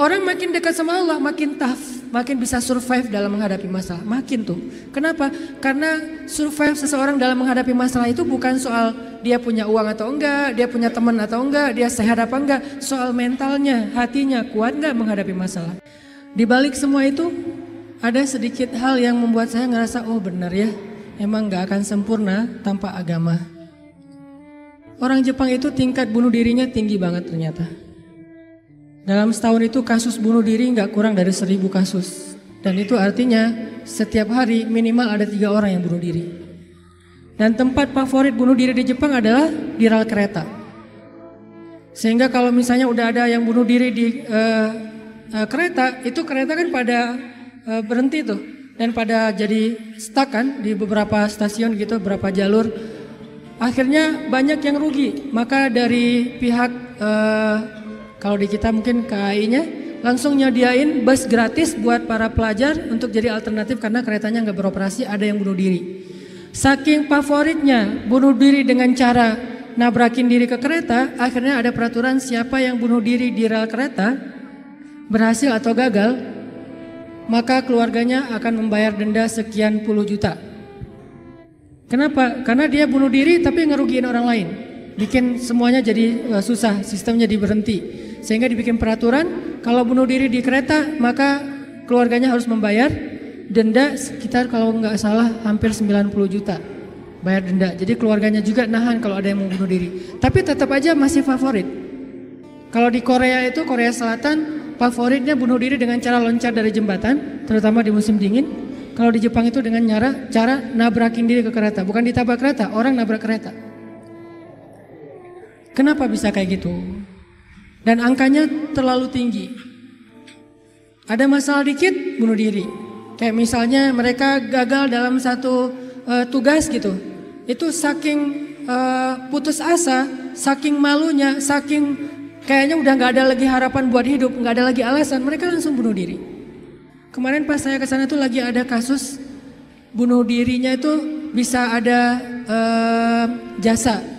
Orang makin dekat sama Allah, makin tough, makin bisa survive dalam menghadapi masalah. Makin tuh. Kenapa? Karena survive seseorang dalam menghadapi masalah itu bukan soal dia punya uang atau enggak, dia punya teman atau enggak, dia sehat apa enggak. Soal mentalnya, hatinya, kuat enggak menghadapi masalah. Di balik semua itu, ada sedikit hal yang membuat saya ngerasa, oh benar ya, emang enggak akan sempurna tanpa agama. Orang Jepang itu tingkat bunuh dirinya tinggi banget ternyata. Dalam setahun itu kasus bunuh diri nggak kurang dari 1000 kasus. Dan itu artinya setiap hari minimal ada 3 orang yang bunuh diri. Dan tempat favorit bunuh diri di Jepang adalah di rel kereta. Sehingga kalau misalnya udah ada yang bunuh diri di kereta, itu kereta kan pada berhenti tuh. Dan pada jadi stuck kan di beberapa stasiun gitu, beberapa jalur. Akhirnya banyak yang rugi. Maka dari pihak kalau di kita mungkin KAI-nya langsung nyediain bus gratis buat para pelajar untuk jadi alternatif karena keretanya nggak beroperasi, ada yang bunuh diri. Saking favoritnya bunuh diri dengan cara nabrakin diri ke kereta, akhirnya ada peraturan siapa yang bunuh diri di rel kereta, berhasil atau gagal, maka keluarganya akan membayar denda sekian puluh juta. Kenapa? Karena dia bunuh diri tapi ngerugiin orang lain. Bikin semuanya jadi susah, sistemnya diberhenti. Sehingga dibikin peraturan kalau bunuh diri di kereta maka keluarganya harus membayar denda sekitar kalau nggak salah hampir 90 juta bayar denda. Jadi keluarganya juga nahan kalau ada yang mau bunuh diri. Tapi tetap aja masih favorit. Kalau di Korea itu, Korea Selatan, favoritnya bunuh diri dengan cara loncat dari jembatan, terutama di musim dingin. Kalau di Jepang itu dengan cara nabrakin diri ke kereta, bukan ditabrak kereta, orang nabrak kereta. Kenapa bisa kayak gitu? Dan angkanya terlalu tinggi. Ada masalah dikit, bunuh diri. Kayak misalnya mereka gagal dalam satu tugas gitu. Itu saking putus asa, saking malunya, saking kayaknya udah gak ada lagi harapan buat hidup, gak ada lagi alasan, mereka langsung bunuh diri. Kemarin pas saya kesana tuh lagi ada kasus bunuh dirinya itu bisa ada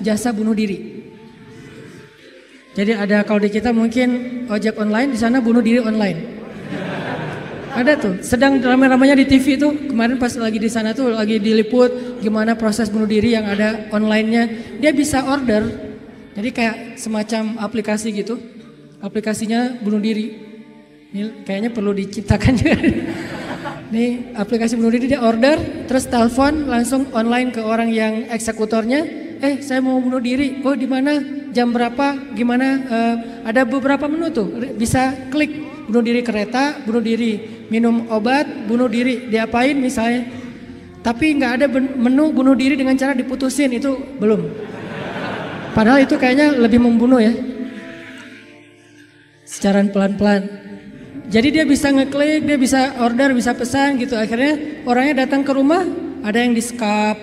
jasa bunuh diri. Jadi ada kalau di kita mungkin ojek online, di sana bunuh diri online. Ada tuh, sedang ramai-ramainya di TV tuh. Kemarin pas lagi di sana tuh lagi diliput gimana proses bunuh diri yang ada online-nya. Dia bisa order. Jadi kayak semacam aplikasi gitu. Aplikasinya bunuh diri. Ini kayaknya perlu diciptakan juga. Nih aplikasi bunuh diri, dia order, terus telepon langsung online ke orang yang eksekutornya. Saya mau bunuh diri. Oh di mana? Jam berapa? Gimana? Ada beberapa menu tuh. Bisa klik bunuh diri kereta, bunuh diri minum obat, bunuh diri diapain misalnya. Tapi nggak ada menu bunuh diri dengan cara diputusin, itu belum. Padahal itu kayaknya lebih membunuh ya. Secara pelan-pelan. Jadi dia bisa ngeklik, dia bisa order, bisa pesan gitu. Akhirnya orangnya datang ke rumah, ada yang di-skap,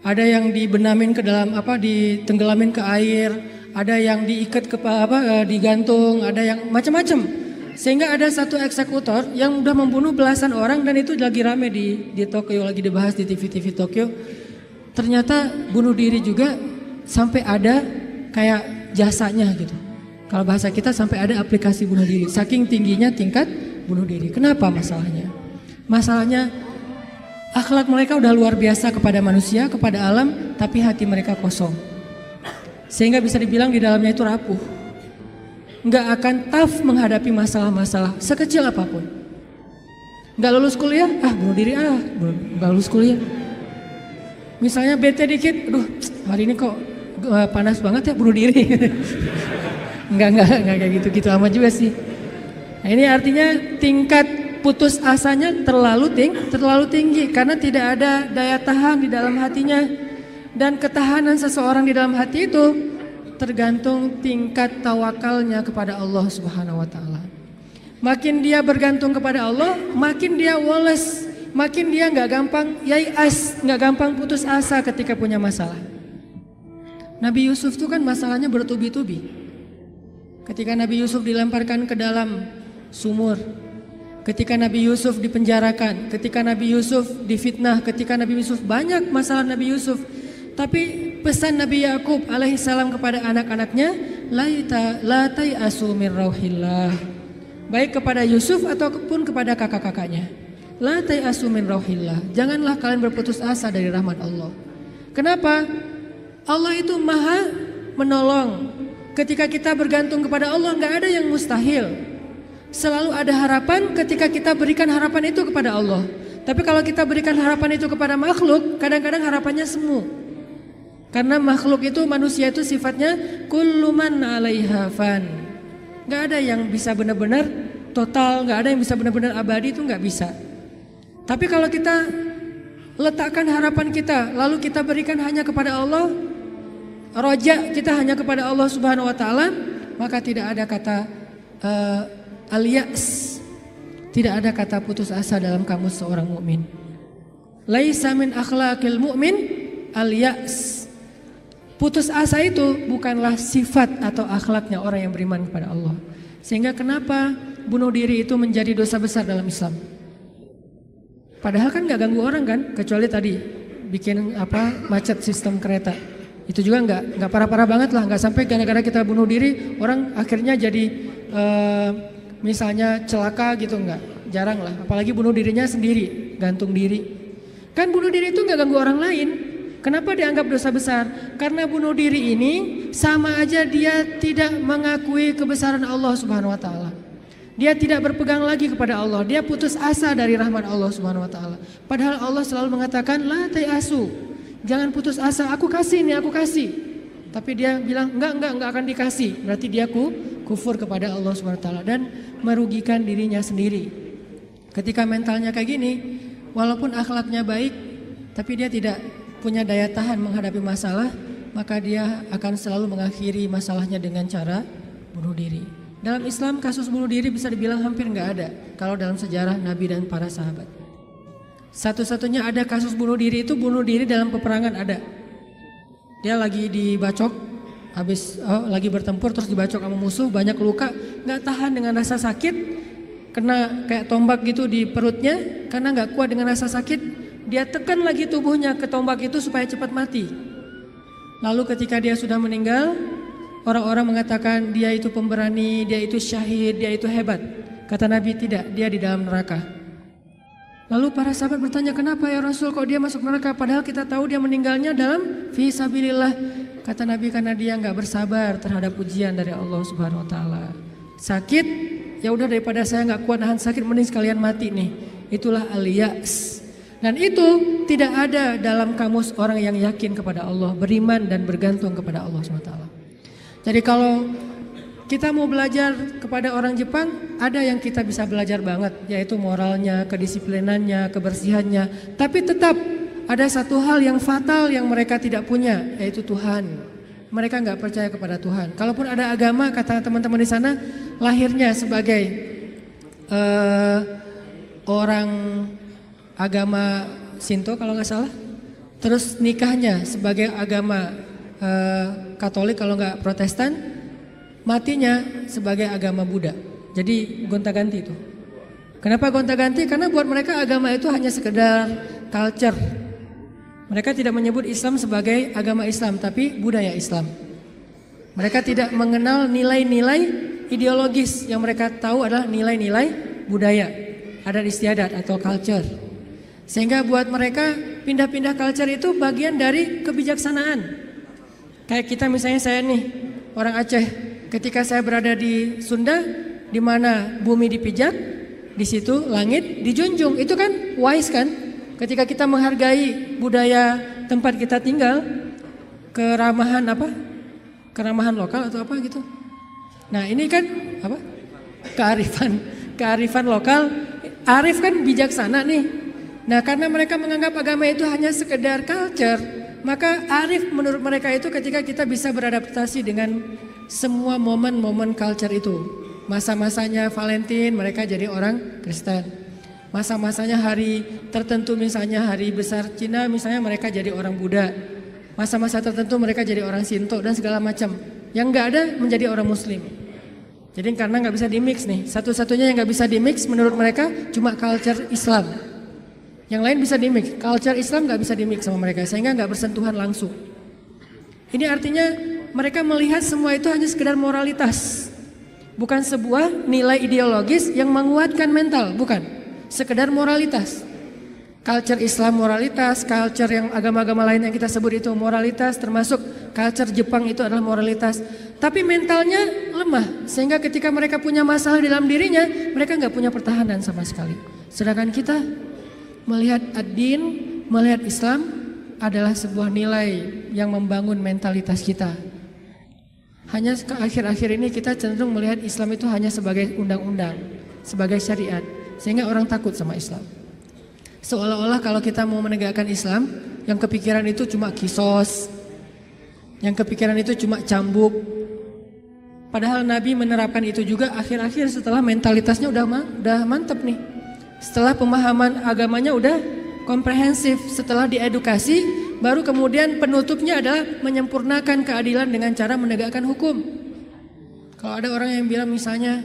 ada yang dibenamin ke dalam ditenggelamin ke air, ada yang diikat ke digantung, ada yang macam-macam. Sehingga ada satu eksekutor yang udah membunuh belasan orang dan itu lagi rame di Tokyo, lagi dibahas di TV-TV Tokyo. Ternyata bunuh diri juga sampai ada kayak jasanya gitu. Kalau bahasa kita sampai ada aplikasi bunuh diri. Saking tingginya tingkat bunuh diri. Kenapa masalahnya? Masalahnya akhlak mereka udah luar biasa kepada manusia, kepada alam, tapi hati mereka kosong. Sehingga bisa dibilang di dalamnya itu rapuh. Nggak akan tough menghadapi masalah-masalah sekecil apapun. Nggak lulus kuliah, bunuh diri nggak lulus kuliah. Misalnya bete dikit, aduh hari ini kok panas banget ya, bunuh diri. Enggak kayak gitu amat juga sih. Nah, ini artinya tingkat putus asanya terlalu tinggi karena tidak ada daya tahan di dalam hatinya. Dan ketahanan seseorang di dalam hati itu tergantung tingkat tawakalnya kepada Allah Subhanahu wa taala. Makin dia bergantung kepada Allah, makin dia woles, makin dia nggak gampang yai'as, nggak gampang putus asa ketika punya masalah. Nabi Yusuf itu kan masalahnya bertubi-tubi. Ketika Nabi Yusuf dilemparkan ke dalam sumur, ketika Nabi Yusuf dipenjarakan, ketika Nabi Yusuf difitnah, ketika Nabi Yusuf banyak masalah Nabi Yusuf. Tapi pesan Nabi Yakub alaihissalam kepada anak-anaknya, la tai'asu min rauhillah. baik kepada Yusuf ataupun kepada kakak-kakaknya. La tayasu min rauhillah. Janganlah kalian berputus asa dari rahmat Allah. Kenapa? Allah itu maha menolong. Ketika kita bergantung kepada Allah, nggak ada yang mustahil. Selalu ada harapan ketika kita berikan harapan itu kepada Allah. Tapi kalau kita berikan harapan itu kepada makhluk, kadang-kadang harapannya semu. Karena makhluk itu, manusia itu sifatnya kullu man 'alaiha fan. Nggak ada yang bisa benar-benar total, nggak ada yang bisa benar-benar abadi, itu nggak bisa. Tapi kalau kita letakkan harapan kita, lalu kita berikan hanya kepada Allah, roja kita hanya kepada Allah Subhanahu Wa Taala, maka tidak ada kata al-ya's, tidak ada kata putus asa dalam kamus seorang mukmin. Laisa min akhlaqil mu'min al-ya's. Putus asa itu bukanlah sifat atau akhlaknya orang yang beriman kepada Allah. Sehingga kenapa bunuh diri itu menjadi dosa besar dalam Islam? Padahal kan nggak ganggu orang kan, kecuali tadi bikin macet sistem kereta. Itu juga nggak parah-parah banget lah, nggak sampai gara-gara kita bunuh diri orang akhirnya jadi misalnya celaka gitu, nggak, jarang lah. Apalagi bunuh dirinya sendiri, gantung diri. Kan bunuh diri itu nggak ganggu orang lain. Kenapa dianggap dosa besar? Karena bunuh diri ini sama aja dia tidak mengakui kebesaran Allah Subhanahu Wa Taala. Dia tidak berpegang lagi kepada Allah. Dia putus asa dari rahmat Allah Subhanahu Wa Taala. Padahal Allah selalu mengatakan la tayasu, jangan putus asa. Aku kasih nih, aku kasih. Tapi dia bilang enggak akan dikasih. Berarti dia kufur kepada Allah Subhanahu Wa Taala dan merugikan dirinya sendiri. Ketika mentalnya kayak gini, walaupun akhlaknya baik, tapi dia tidak punya daya tahan menghadapi masalah, maka dia akan selalu mengakhiri masalahnya dengan cara bunuh diri. Dalam Islam kasus bunuh diri bisa dibilang hampir nggak ada kalau dalam sejarah Nabi dan para sahabat. Satu-satunya ada kasus bunuh diri itu bunuh diri dalam peperangan ada. Dia lagi dibacok, lagi bertempur terus dibacok sama musuh, banyak luka, nggak tahan dengan rasa sakit, kena kayak tombak gitu di perutnya, karena nggak kuat dengan rasa sakit, dia tekan lagi tubuhnya ke tombak itu supaya cepat mati. Lalu ketika dia sudah meninggal, orang-orang mengatakan dia itu pemberani, dia itu syahid, dia itu hebat. Kata Nabi tidak, dia di dalam neraka. Lalu para sahabat bertanya, kenapa ya Rasul kok dia masuk neraka? Padahal kita tahu dia meninggalnya dalam fisabilillah. Kata Nabi karena dia nggak bersabar terhadap ujian dari Allah Subhanahu Wa Taala. Sakit, ya udah daripada saya nggak kuat nahan sakit, mending sekalian mati nih. Itulah al-ya's. Dan itu tidak ada dalam kamus orang yang yakin kepada Allah, beriman dan bergantung kepada Allah Subhanahu Wa Taala. Jadi kalau kita mau belajar kepada orang Jepang, ada yang kita bisa belajar banget, yaitu moralnya, kedisiplinannya, kebersihannya. Tapi tetap ada satu hal yang fatal yang mereka tidak punya, yaitu Tuhan. Mereka nggak percaya kepada Tuhan. Kalaupun ada agama, kata teman-teman di sana, lahirnya sebagai orang agama Shinto kalau nggak salah, terus nikahnya sebagai agama Katolik kalau nggak Protestan, matinya sebagai agama Buddha. Jadi gonta-ganti itu. Kenapa gonta-ganti? Karena buat mereka agama itu hanya sekedar culture. Mereka tidak menyebut Islam sebagai agama Islam, tapi budaya Islam. Mereka tidak mengenal nilai-nilai ideologis, yang mereka tahu adalah nilai-nilai budaya, adat istiadat atau culture. Sehingga buat mereka pindah-pindah culture itu bagian dari kebijaksanaan. Kayak kita misalnya, saya nih orang Aceh, ketika saya berada di Sunda, di mana bumi dipijak, di situ langit dijunjung. Itu kan wise kan? Ketika kita menghargai budaya tempat kita tinggal, keramahan keramahan lokal atau apa gitu. Nah ini kan apa? Kearifan lokal. Arif kan bijaksana nih. Nah karena mereka menganggap agama itu hanya sekedar culture, maka arif menurut mereka itu ketika kita bisa beradaptasi dengan semua momen-momen culture itu. Masa-masanya Valentine mereka jadi orang Kristen. Masa-masanya hari tertentu misalnya hari besar Cina misalnya mereka jadi orang Buddha. Masa-masa tertentu mereka jadi orang Shinto dan segala macam. Yang enggak ada menjadi orang Muslim. Jadi karena nggak bisa dimix nih. Satu-satunya yang nggak bisa dimix menurut mereka cuma culture Islam. Yang lain bisa dimix. Culture Islam nggak bisa dimix sama mereka sehingga nggak bersentuhan langsung. Ini artinya mereka melihat semua itu hanya sekedar moralitas. Bukan sebuah nilai ideologis yang menguatkan mental, bukan. Sekedar moralitas. Culture Islam moralitas, culture yang agama-agama lain yang kita sebut itu moralitas, termasuk culture Jepang itu adalah moralitas. Tapi mentalnya lemah, sehingga ketika mereka punya masalah di dalam dirinya, mereka nggak punya pertahanan sama sekali. Sedangkan kita melihat ad-din, melihat Islam adalah sebuah nilai yang membangun mentalitas kita. Hanya akhir-akhir ini kita cenderung melihat Islam itu hanya sebagai undang-undang, sebagai syariat, sehingga orang takut sama Islam. Seolah-olah kalau kita mau menegakkan Islam, yang kepikiran itu cuma kisos, yang kepikiran itu cuma cambuk. Padahal Nabi menerapkan itu juga akhir-akhir setelah mentalitasnya udah mantep nih. Setelah pemahaman agamanya udah komprehensif, setelah diedukasi, baru kemudian penutupnya adalah menyempurnakan keadilan dengan cara menegakkan hukum. Kalau ada orang yang bilang misalnya,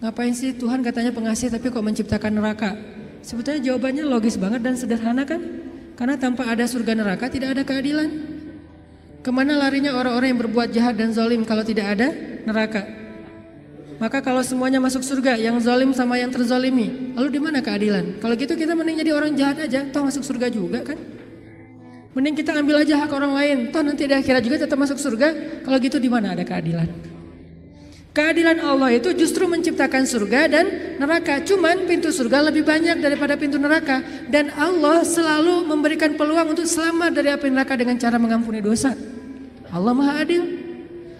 ngapain sih Tuhan katanya pengasih tapi kok menciptakan neraka? Sebetulnya jawabannya logis banget dan sederhana kan? Karena tanpa ada surga neraka tidak ada keadilan. Kemana larinya orang-orang yang berbuat jahat dan zalim kalau tidak ada neraka? Maka kalau semuanya masuk surga, yang zalim sama yang terzalimi, lalu di mana keadilan? Kalau gitu kita mending jadi orang jahat aja, toh masuk surga juga kan? Mending kita ambil aja hak orang lain, toh nanti di akhirat juga tetap masuk surga. Kalau gitu di mana ada keadilan? Keadilan Allah itu justru menciptakan surga dan neraka. Cuman pintu surga lebih banyak daripada pintu neraka. Dan Allah selalu memberikan peluang untuk selamat dari api neraka dengan cara mengampuni dosa. Allah Maha Adil.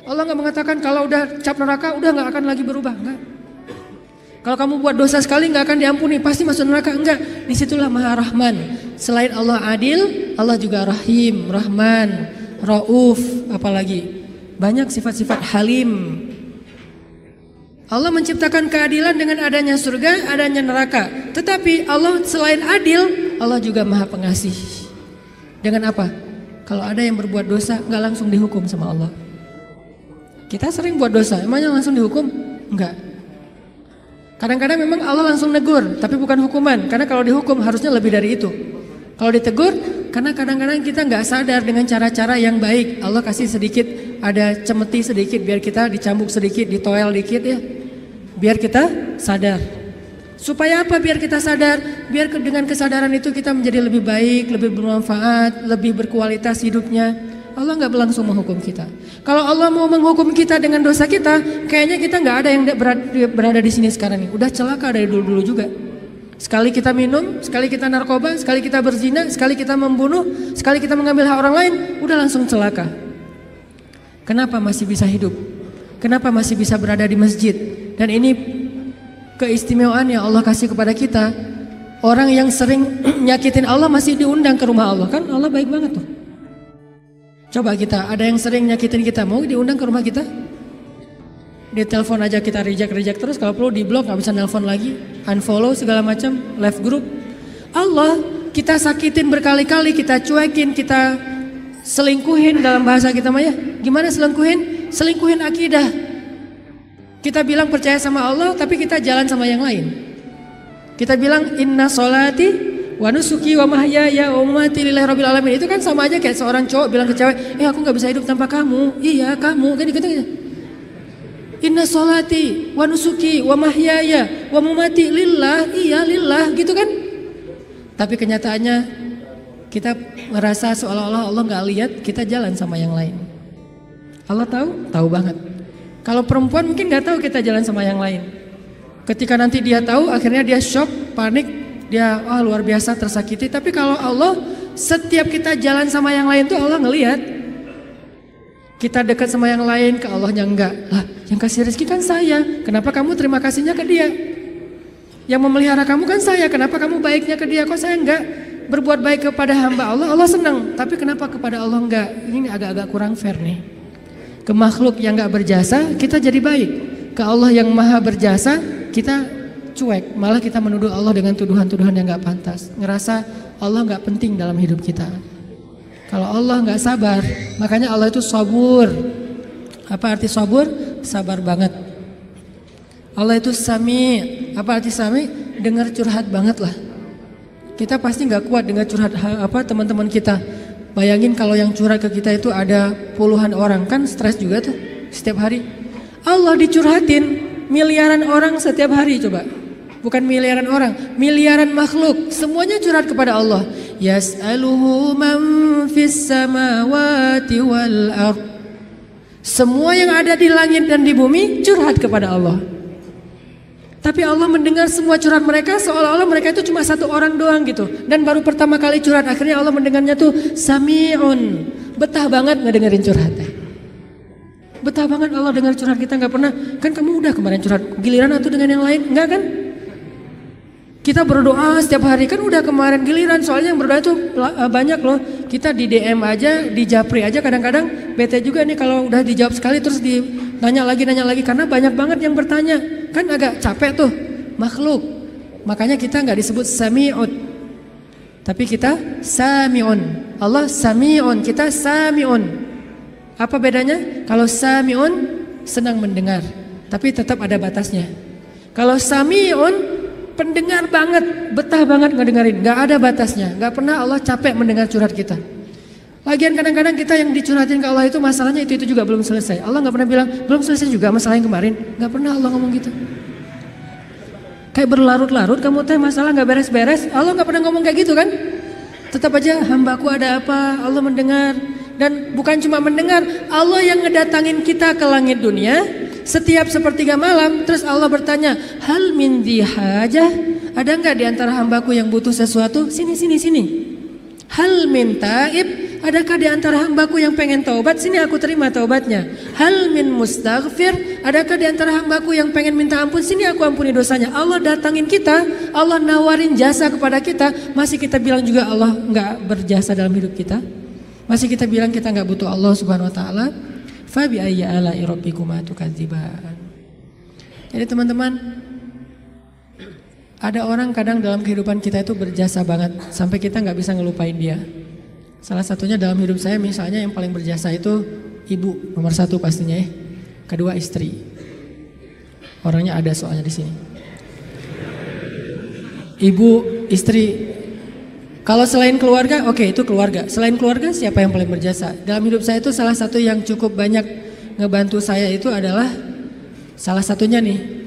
Allah gak mengatakan kalau udah cap neraka udah gak akan lagi berubah. Enggak. Kalau kamu buat dosa sekali gak akan diampuni, pasti masuk neraka. Enggak. Disitulah Maha Rahman. Selain Allah Adil, Allah juga Rahim, Rahman, Rauf, apalagi banyak sifat-sifat Halim. Allah menciptakan keadilan dengan adanya surga, adanya neraka. Tetapi Allah selain adil, Allah juga Maha Pengasih. Dengan apa? Kalau ada yang berbuat dosa, nggak langsung dihukum sama Allah. Kita sering buat dosa, emangnya langsung dihukum? Enggak. Kadang-kadang memang Allah langsung negur, tapi bukan hukuman. Karena kalau dihukum harusnya lebih dari itu. Kalau ditegur, karena kadang-kadang kita nggak sadar dengan cara-cara yang baik. Allah kasih sedikit, ada cemeti sedikit biar kita dicambuk sedikit, ditoel dikit ya. Biar kita sadar. Supaya apa biar kita sadar? Biar dengan kesadaran itu kita menjadi lebih baik, lebih bermanfaat, lebih berkualitas hidupnya. Allah nggak langsung menghukum kita. Kalau Allah mau menghukum kita dengan dosa kita, kayaknya kita nggak ada yang berada di sini sekarang nih. Udah celaka dari dulu-dulu juga. Sekali kita minum, sekali kita narkoba, sekali kita berzina, sekali kita membunuh, sekali kita mengambil hak orang lain, udah langsung celaka. Kenapa masih bisa hidup? Kenapa masih bisa berada di masjid? Dan ini keistimewaan yang Allah kasih kepada kita. Orang yang sering nyakitin Allah masih diundang ke rumah Allah. Kan Allah baik banget tuh. Coba kita, ada yang sering nyakitin kita, mau diundang ke rumah kita? Di telepon aja kita reject terus, kalau perlu di blok, gak bisa nelpon lagi, unfollow segala macam, left group. Allah kita sakitin berkali-kali, kita cuekin, kita selingkuhin dalam bahasa kita mah ya. Gimana selingkuhin? Selingkuhin akidah. Kita bilang percaya sama Allah tapi kita jalan sama yang lain. Kita bilang inna sholati wa nusuki wa mahyaya wa mamati lillahi rabbil alamin. Itu kan sama aja kayak seorang cowok bilang ke cewek, aku gak bisa hidup tanpa kamu. Iya kamu, kan gitu. Inna sholati wa nusuki wa mahyaya wa mamati lillah, iya lillah gitu kan. Tapi kenyataannya kita merasa seolah-olah Allah gak lihat, kita jalan sama yang lain. Allah tahu? Tahu banget. Kalau perempuan mungkin gak tahu kita jalan sama yang lain. Ketika nanti dia tahu, akhirnya dia shock, panik, dia luar biasa tersakiti. Tapi kalau Allah, setiap kita jalan sama yang lain tuh Allah ngelihat. Kita dekat sama yang lain, ke Allahnya enggak. Lah, yang kasih rezeki kan saya. Kenapa kamu terima kasihnya ke dia? Yang memelihara kamu kan saya. Kenapa kamu baiknya ke dia? Kok saya enggak berbuat baik kepada hamba Allah? Allah senang. Tapi kenapa kepada Allah enggak? Ini agak-agak kurang fair nih. Ke makhluk yang enggak berjasa, kita jadi baik. Ke Allah yang maha berjasa, kita cuek. Malah kita menuduh Allah dengan tuduhan-tuduhan yang enggak pantas. Ngerasa Allah enggak penting dalam hidup kita. Kalau Allah nggak sabar, makanya Allah itu sabur. Apa arti sabur? Sabar banget. Allah itu sami. Apa arti sami? Dengar curhat banget lah. Kita pasti nggak kuat dengar curhat teman-teman kita. Bayangin kalau yang curhat ke kita itu ada puluhan orang, kan stres juga tuh setiap hari. Allah dicurhatin miliaran orang setiap hari coba. Bukan miliaran orang, miliaran makhluk, semuanya curhat kepada Allah. Yas'aluhu man fis samawati wal ardh. Semua yang ada di langit dan di bumi curhat kepada Allah. Tapi Allah mendengar semua curhat mereka seolah-olah mereka itu cuma satu orang doang gitu. Dan baru pertama kali curhat, akhirnya Allah mendengarnya tuh sami'un. Betah banget ngedengerin curhatnya. Betah banget Allah dengar curhat kita, gak pernah. Kan kamu udah kemarin curhat, giliran atau dengan yang lain? Enggak kan? Kita berdoa setiap hari, kan udah kemarin giliran. Soalnya yang berdoa itu banyak loh. Kita di DM aja, di Japri aja kadang-kadang bete juga nih kalau udah dijawab sekali terus nanya lagi. Karena banyak banget yang bertanya. Kan agak capek tuh, makhluk. Makanya kita gak disebut sami'ud. Tapi kita sami'un. Allah sami'un, kita sami'un. Apa bedanya? Kalau sami'un senang mendengar, tapi tetap ada batasnya. Kalau sami'un pendengar banget, betah banget ngedengerin, gak ada batasnya, gak pernah Allah capek mendengar curhat kita. Lagian kadang-kadang kita yang dicurhatin ke Allah itu masalahnya itu juga belum selesai. Allah gak pernah bilang belum selesai juga masalah yang kemarin, gak pernah Allah ngomong gitu. Kayak berlarut-larut kamu teh masalah gak beres-beres, Allah gak pernah ngomong kayak gitu kan. Tetap aja hambaku ada apa, Allah mendengar. Dan bukan cuma mendengar, Allah yang ngedatangin kita ke langit dunia setiap sepertiga malam. Terus Allah bertanya, hal min dihajah, ada nggak di antara hambaku yang butuh sesuatu? Sini. Hal min taib, adakah di antara hambaku yang pengen taubat? Sini aku terima taubatnya. Hal min mustaghfir, adakah di antara hambaku yang pengen minta ampun? Sini aku ampuni dosanya. Allah datangin kita, Allah nawarin jasa kepada kita, masih kita bilang juga Allah nggak berjasa dalam hidup kita. Masih kita bilang kita nggak butuh Allah Subhanahu Wa Taala. Fabi ayyi ala'i rabbikuma tukadziban. Jadi teman-teman, ada orang kadang dalam kehidupan kita itu berjasa banget sampai kita nggak bisa ngelupain dia. Salah satunya dalam hidup saya misalnya yang paling berjasa itu ibu nomor satu pastinya ya. Kedua istri. Orangnya ada soalnya di sini. Ibu, istri. Kalau selain keluarga, oke, itu keluarga. Selain keluarga, siapa yang paling berjasa? Dalam hidup saya itu salah satu yang cukup banyak ngebantu saya itu adalah salah satunya nih.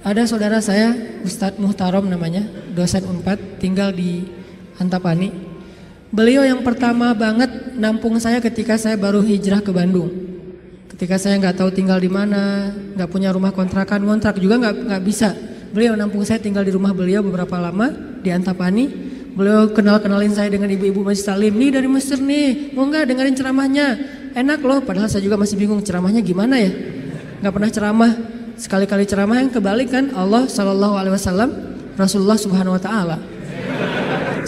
Ada saudara saya, Ustadz Muhtarom namanya, dosen Unpad, tinggal di Antapani. Beliau yang pertama banget nampung saya ketika saya baru hijrah ke Bandung. Ketika saya nggak tahu tinggal di mana, nggak punya rumah kontrakan, ngontrak juga nggak bisa. Beliau nampung saya tinggal di rumah beliau beberapa lama di Antapani. Beliau kenalin saya dengan ibu-ibu Masjid Salim. Nih dari Mesir nih, mau nggak dengerin ceramahnya? Enak loh, padahal saya juga masih bingung ceramahnya gimana ya. Nggak pernah ceramah, sekali-kali ceramah yang kebalik kan Allah SAW, Rasulullah Subhanahu Wa Taala.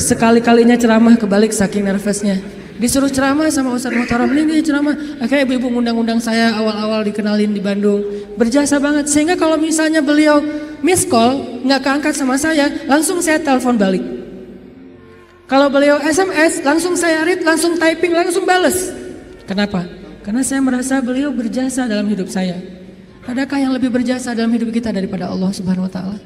Sekali-kalinya ceramah kebalik saking nervousnya. Disuruh ceramah sama Ustadz Muhtaram, nih ceramah. Akhirnya ibu-ibu ngundang-undang saya awal-awal dikenalin di Bandung. Berjasa banget, sehingga kalau misalnya beliau miss call, nggak keangkat sama saya, langsung saya telepon balik. Kalau beliau SMS, langsung saya read, langsung typing, langsung bales. Kenapa? Karena saya merasa beliau berjasa dalam hidup saya. Adakah yang lebih berjasa dalam hidup kita daripada Allah Subhanahu Wa Taala?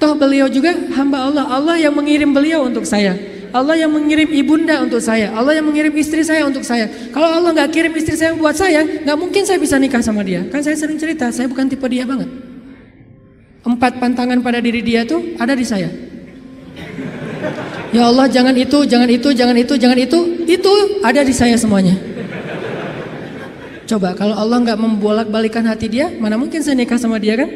Toh beliau juga hamba Allah. Allah yang mengirim beliau untuk saya. Allah yang mengirim ibunda untuk saya. Allah yang mengirim istri saya untuk saya. Kalau Allah nggak kirim istri saya buat saya, nggak mungkin saya bisa nikah sama dia. Kan saya sering cerita, saya bukan tipe dia banget. 4 pantangan pada diri dia tuh ada di saya. Ya Allah, jangan itu, jangan itu, jangan itu, jangan itu ada di saya semuanya. Coba kalau Allah nggak membolak-balikan hati dia, mana mungkin saya nikah sama dia kan?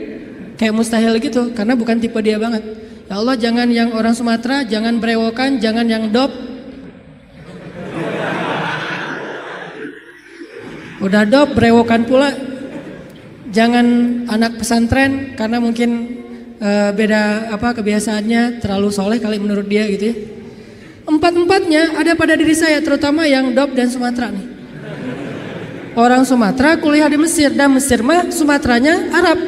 Kayak mustahil gitu, karena bukan tipe dia banget. Ya Allah, jangan yang orang Sumatera, jangan brewokan, jangan yang dop. Udah dop, brewokan pula. Jangan anak pesantren, karena mungkin beda kebiasaannya, terlalu soleh kali menurut dia gitu ya. 4-4-nya ada pada diri saya, terutama yang dop dan Sumatera nih. Orang Sumatera kuliah di Mesir, dan Mesir mah Sumateranya Arab.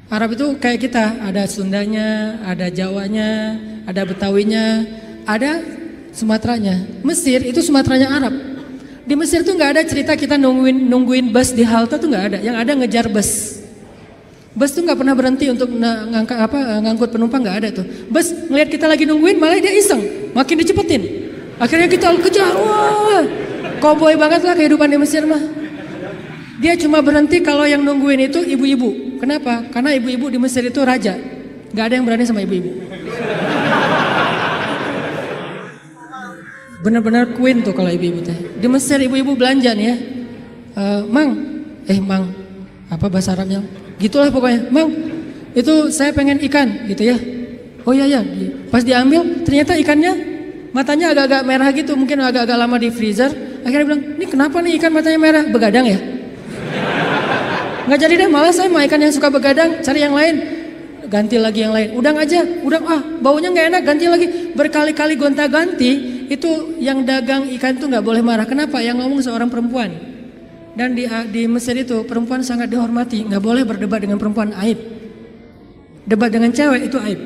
Arab itu kayak kita, ada Sundanya, ada Jawanya, ada Betawinya, ada Sumateranya. Mesir itu Sumateranya Arab. Di Mesir tuh nggak ada cerita kita nungguin bus di halte tuh nggak ada, yang ada ngejar bus. Bus tuh nggak pernah berhenti untuk ngangkut penumpang, nggak ada tuh. Bus ngelihat kita lagi nungguin malah dia iseng, makin dicepetin. Akhirnya kita kejar, wah, cowboy banget lah kehidupan di Mesir mah. Dia cuma berhenti kalau yang nungguin itu ibu-ibu. Kenapa? Karena ibu-ibu di Mesir itu raja. Gak ada yang berani sama ibu-ibu. Benar-benar queen tuh kalau ibu-ibu teh. Di Mesir ibu-ibu belanja nih ya. Mang, apa bahasa Arabnya? Gitulah pokoknya. Mang, itu saya pengen ikan gitu ya. Oh iya. Pas diambil ternyata ikannya matanya agak-agak merah gitu. Mungkin agak-agak lama di freezer. Akhirnya bilang, ini kenapa nih ikan matanya merah? Begadang ya? Nggak jadi deh, malah saya mau ikan yang suka begadang, cari yang lain. Ganti lagi yang lain, udang aja, baunya nggak enak, ganti lagi. Berkali-kali gonta-ganti, itu yang dagang ikan itu nggak boleh marah. Kenapa? Yang ngomong seorang perempuan. Dan di Mesir itu perempuan sangat dihormati, nggak boleh berdebat dengan perempuan, aib. Debat dengan cewek itu aib.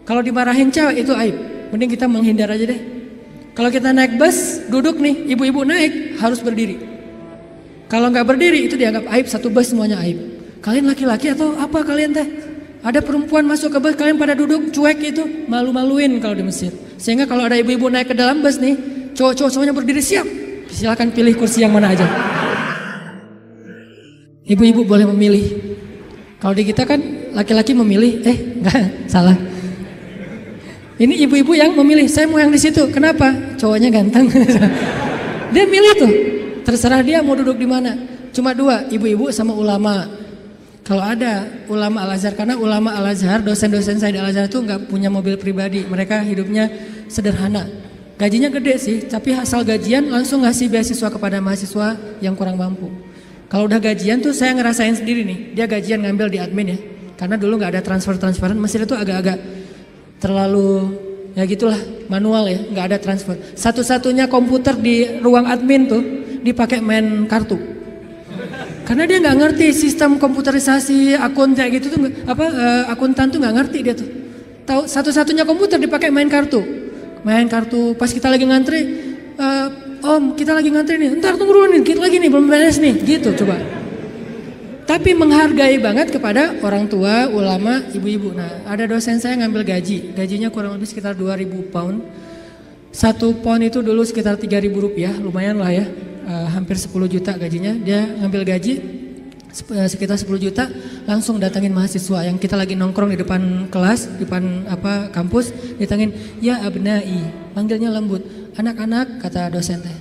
Kalau dimarahin cewek itu aib, mending kita menghindar aja deh. Kalau kita naik bus, duduk nih, ibu-ibu naik harus berdiri. Kalau nggak berdiri itu dianggap aib, satu bus semuanya aib. Kalian laki-laki atau apa kalian teh? Ada perempuan masuk ke bus, kalian pada duduk cuek itu, malu-maluin kalau di Mesir. Sehingga kalau ada ibu-ibu naik ke dalam bus nih, cowok-cowok semuanya berdiri siap. Silakan pilih kursi yang mana aja. Ibu-ibu boleh memilih. Kalau di kita kan laki-laki memilih, enggak, salah. Ini ibu-ibu yang memilih, saya mau yang di situ. Kenapa? Cowoknya ganteng. Dia milih tuh. Terserah dia mau duduk di mana. Cuma dua, ibu-ibu sama ulama. Kalau ada ulama Al-Azhar, karena ulama Al-Azhar, dosen-dosen saya di Al-Azhar itu nggak punya mobil pribadi. Mereka hidupnya sederhana. Gajinya gede sih, tapi asal gajian langsung ngasih beasiswa kepada mahasiswa yang kurang mampu. Kalau udah gajian tuh saya ngerasain sendiri nih. Dia gajian ngambil di admin ya. Karena dulu nggak ada transferan. Mesir itu agak-agak terlalu ya gitulah, manual ya, nggak ada transfer. Satu-satunya komputer di ruang admin tuh dipakai main kartu. Karena dia nggak ngerti sistem komputerisasi akun kayak gitu tuh, akuntan tuh nggak ngerti dia tuh. Tahu satu-satunya komputer dipakai main kartu. Main kartu pas kita lagi ngantri, Om kita lagi ngantri nih, ntar tunggu dulu nih, kita lagi nih belum beres nih, gitu coba. Tapi menghargai banget kepada orang tua, ulama, ibu-ibu. Nah ada dosen saya ngambil gajinya kurang lebih sekitar 2.000 pound. 1 pound itu dulu sekitar 3.000 rupiah, lumayan lah ya. Hampir 10 juta gajinya. Dia ngambil gaji sekitar 10 juta, langsung datangin mahasiswa yang kita lagi nongkrong di depan kelas, di depan kampus, ditangin, ya abnai, panggilnya lembut. Anak-anak, kata dosen teh,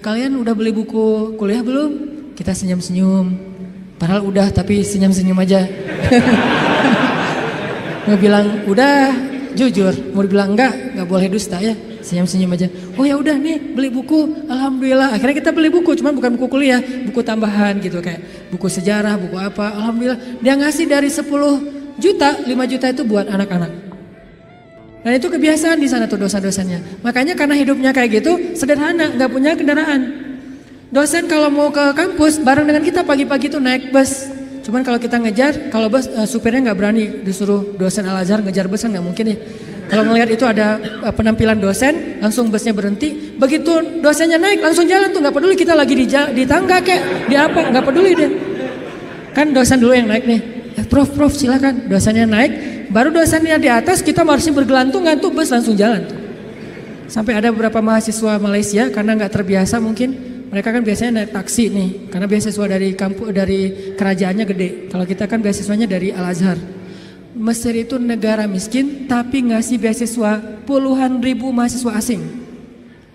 kalian udah beli buku kuliah belum? Kita senyum-senyum. Padahal udah, tapi senyum-senyum aja. Mau bilang udah, jujur. Mau dibilang enggak boleh dusta ya. Senyum-senyum aja. Oh ya udah nih, beli buku. Alhamdulillah. Akhirnya kita beli buku, cuman bukan buku kuliah, buku tambahan gitu kayak buku sejarah, buku apa. Alhamdulillah. Dia ngasih dari 10 juta, 5 juta itu buat anak-anak. Dan itu kebiasaan di sana tuh dosen-dosennya. Makanya karena hidupnya kayak gitu, sederhana, nggak punya kendaraan. Dosen kalau mau ke kampus bareng dengan kita pagi-pagi tuh naik bus. Cuman kalau kita ngejar, kalau bus supirnya nggak berani disuruh dosen Al-Azhar ngejar bus kan nggak mungkin ya. Kalau ngelihat itu ada penampilan dosen, langsung busnya berhenti. Begitu dosennya naik langsung jalan tuh, nggak peduli kita lagi di tangga kayak di apa, nggak peduli deh. Kan dosen dulu yang naik nih. Prof silakan. Dosennya naik, baru dosennya di atas kita masih bergelantungan tuh bus langsung jalan. Sampai ada beberapa mahasiswa Malaysia karena nggak terbiasa mungkin. Mereka kan biasanya naik taksi nih, karena beasiswa dari kerajaannya gede. Kalau kita kan beasiswanya dari Al-Azhar. Mesir itu negara miskin, tapi ngasih beasiswa puluhan ribu mahasiswa asing.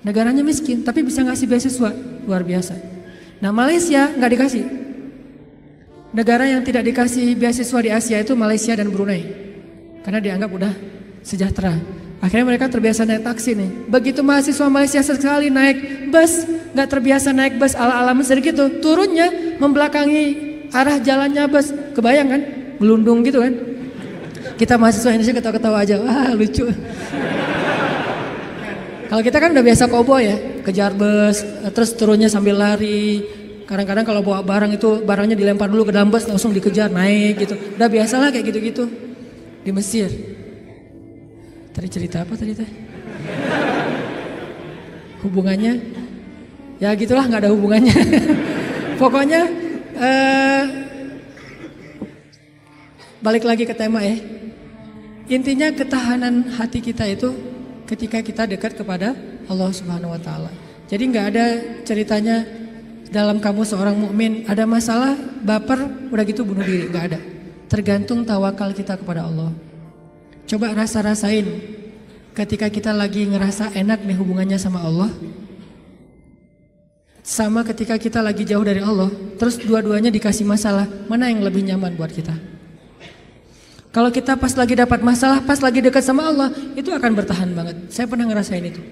Negaranya miskin, tapi bisa ngasih beasiswa, luar biasa. Nah Malaysia nggak dikasih. Negara yang tidak dikasih beasiswa di Asia itu Malaysia dan Brunei, karena dianggap udah sejahtera. Akhirnya mereka terbiasa naik taksi nih. Begitu mahasiswa Malaysia sekali naik bus, nggak terbiasa naik bus ala-ala Mesir gitu. Turunnya membelakangi arah jalannya bus. Kebayang kan? Gelundung gitu kan? Kita mahasiswa Indonesia ketawa-ketawa aja. Wah lucu. Kalau kita kan udah biasa koboi ya. Kejar bus, terus turunnya sambil lari. Kadang-kadang kalau bawa barang itu barangnya dilempar dulu ke dalam bus langsung dikejar naik gitu. Udah biasalah kayak gitu-gitu di Mesir. Tadi cerita apa tadi teh? Hubungannya? Ya gitulah nggak ada hubungannya. Pokoknya balik lagi ke tema ya. Intinya ketahanan hati kita itu ketika kita dekat kepada Allah Subhanahu Wa Taala. Jadi nggak ada ceritanya dalam kamu seorang mukmin ada masalah, baper, udah gitu bunuh diri, nggak ada. Tergantung tawakal kita kepada Allah. Coba rasain ketika kita lagi ngerasa enak nih hubungannya sama Allah, sama ketika kita lagi jauh dari Allah, terus dua-duanya dikasih masalah, mana yang lebih nyaman buat kita? Kalau kita pas lagi dapat masalah, pas lagi dekat sama Allah, itu akan bertahan banget. Saya pernah ngerasain itu.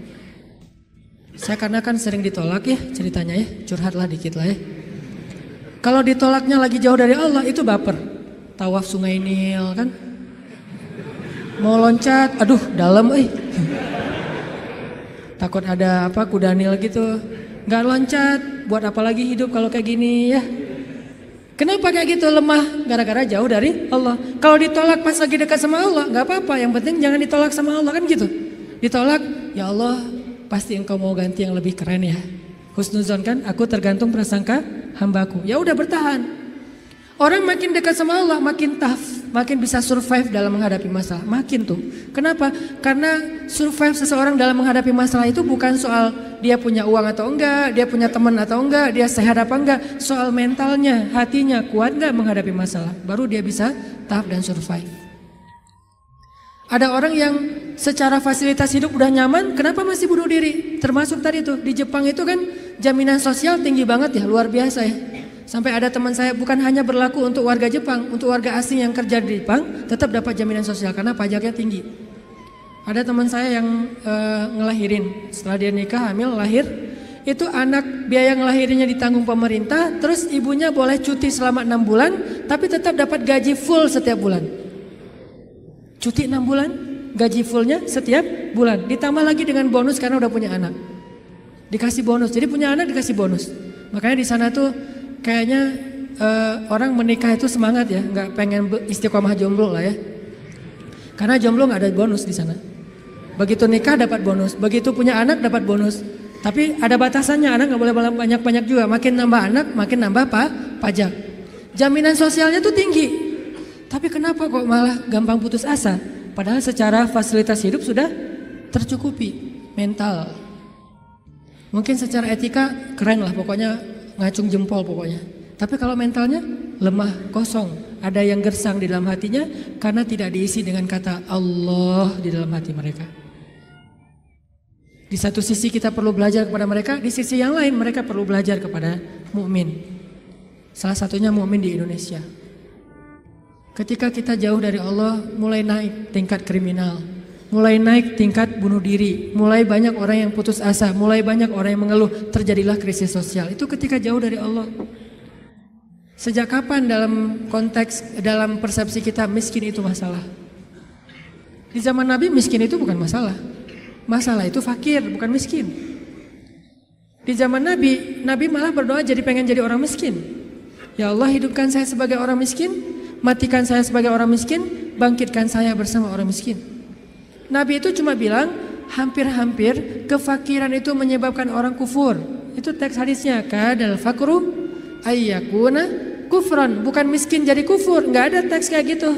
Saya karena kan sering ditolak ya ceritanya ya, curhatlah dikit lah ya. Kalau ditolaknya lagi jauh dari Allah itu baper. Tawaf Sungai Nil kan. Mau loncat, aduh dalam takut ada apa kuda Nil gitu. Gak loncat, buat apa lagi hidup kalau kayak gini ya. Kenapa kayak gitu lemah? Gara-gara jauh dari Allah. Kalau ditolak pas lagi dekat sama Allah, gak apa-apa. Yang penting jangan ditolak sama Allah kan gitu. Ditolak, ya Allah pasti engkau mau ganti yang lebih keren ya. Husnuzon kan, aku tergantung prasangka hambaku. Ya udah bertahan. Orang makin dekat sama Allah makin tough, makin bisa survive dalam menghadapi masalah. Makin tuh. Kenapa? Karena survive seseorang dalam menghadapi masalah itu bukan soal dia punya uang atau enggak, dia punya teman atau enggak, dia sehat apa enggak. Soal mentalnya, hatinya kuat enggak menghadapi masalah. Baru dia bisa tough dan survive. Ada orang yang secara fasilitas hidup udah nyaman, kenapa masih bunuh diri? Termasuk tadi tuh, di Jepang itu kan jaminan sosial tinggi banget ya, luar biasa ya. Sampai ada teman saya bukan hanya berlaku untuk warga Jepang, untuk warga asing yang kerja di Jepang tetap dapat jaminan sosial karena pajaknya tinggi. Ada teman saya yang ngelahirin, setelah dia nikah hamil lahir, itu anak biaya ngelahirinnya ditanggung pemerintah, terus ibunya boleh cuti selama 6 bulan, tapi tetap dapat gaji full setiap bulan. Cuti 6 bulan, gaji fullnya setiap bulan, ditambah lagi dengan bonus karena udah punya anak. Dikasih bonus, jadi punya anak dikasih bonus. Makanya di sana tuh kayaknya orang menikah itu semangat ya, nggak pengen istiqomah jomblo lah ya. Karena jomblo nggak ada bonus di sana. Begitu nikah dapat bonus, begitu punya anak dapat bonus. Tapi ada batasannya, anak nggak boleh banyak-banyak juga. Makin nambah anak, makin nambah pajak. Jaminan sosialnya tuh tinggi. Tapi kenapa kok malah gampang putus asa? Padahal secara fasilitas hidup sudah tercukupi. Mental. Mungkin secara etika keren lah, pokoknya ngacung jempol pokoknya. Tapi kalau mentalnya lemah, kosong. Ada yang gersang di dalam hatinya karena tidak diisi dengan kata Allah di dalam hati mereka. Di satu sisi kita perlu belajar kepada mereka, di sisi yang lain mereka perlu belajar kepada mukmin. Salah satunya mukmin di Indonesia. Ketika kita jauh dari Allah, mulai naik tingkat kriminal, mulai naik tingkat bunuh diri, mulai banyak orang yang putus asa, mulai banyak orang yang mengeluh, terjadilah krisis sosial. Itu ketika jauh dari Allah. Sejak kapan dalam persepsi kita miskin itu masalah? Di zaman Nabi miskin itu bukan masalah. Masalah itu fakir, bukan miskin. Di zaman Nabi malah berdoa jadi pengen jadi orang miskin. Ya Allah, hidupkan saya sebagai orang miskin, matikan saya sebagai orang miskin, bangkitkan saya bersama orang miskin. Nabi itu cuma bilang hampir-hampir kefakiran itu menyebabkan orang kufur. Itu teks hadisnya, kadal fakru ayyakuna kufran, bukan miskin jadi kufur. Nggak ada teks kayak gitu.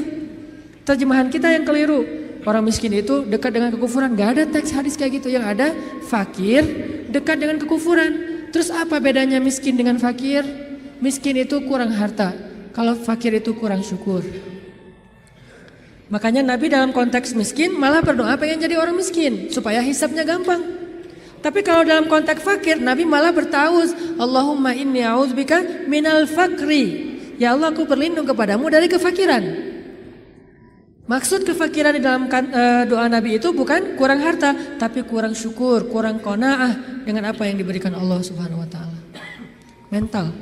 Terjemahan kita yang keliru. Orang miskin itu dekat dengan kekufuran. Nggak ada teks hadis kayak gitu. Yang ada fakir dekat dengan kekufuran. Terus apa bedanya miskin dengan fakir? Miskin itu kurang harta, kalau fakir itu kurang syukur. Makanya Nabi dalam konteks miskin malah berdoa pengen jadi orang miskin supaya hisabnya gampang. Tapi kalau dalam konteks fakir, Nabi malah bertauz, Allahumma inni a'udzubika minal fakri. Ya Allah, aku berlindung kepadamu dari kefakiran. Maksud kefakiran di dalam doa Nabi itu bukan kurang harta, tapi kurang syukur, kurang qanaah dengan apa yang diberikan Allah Subhanahu wa taala. Mental.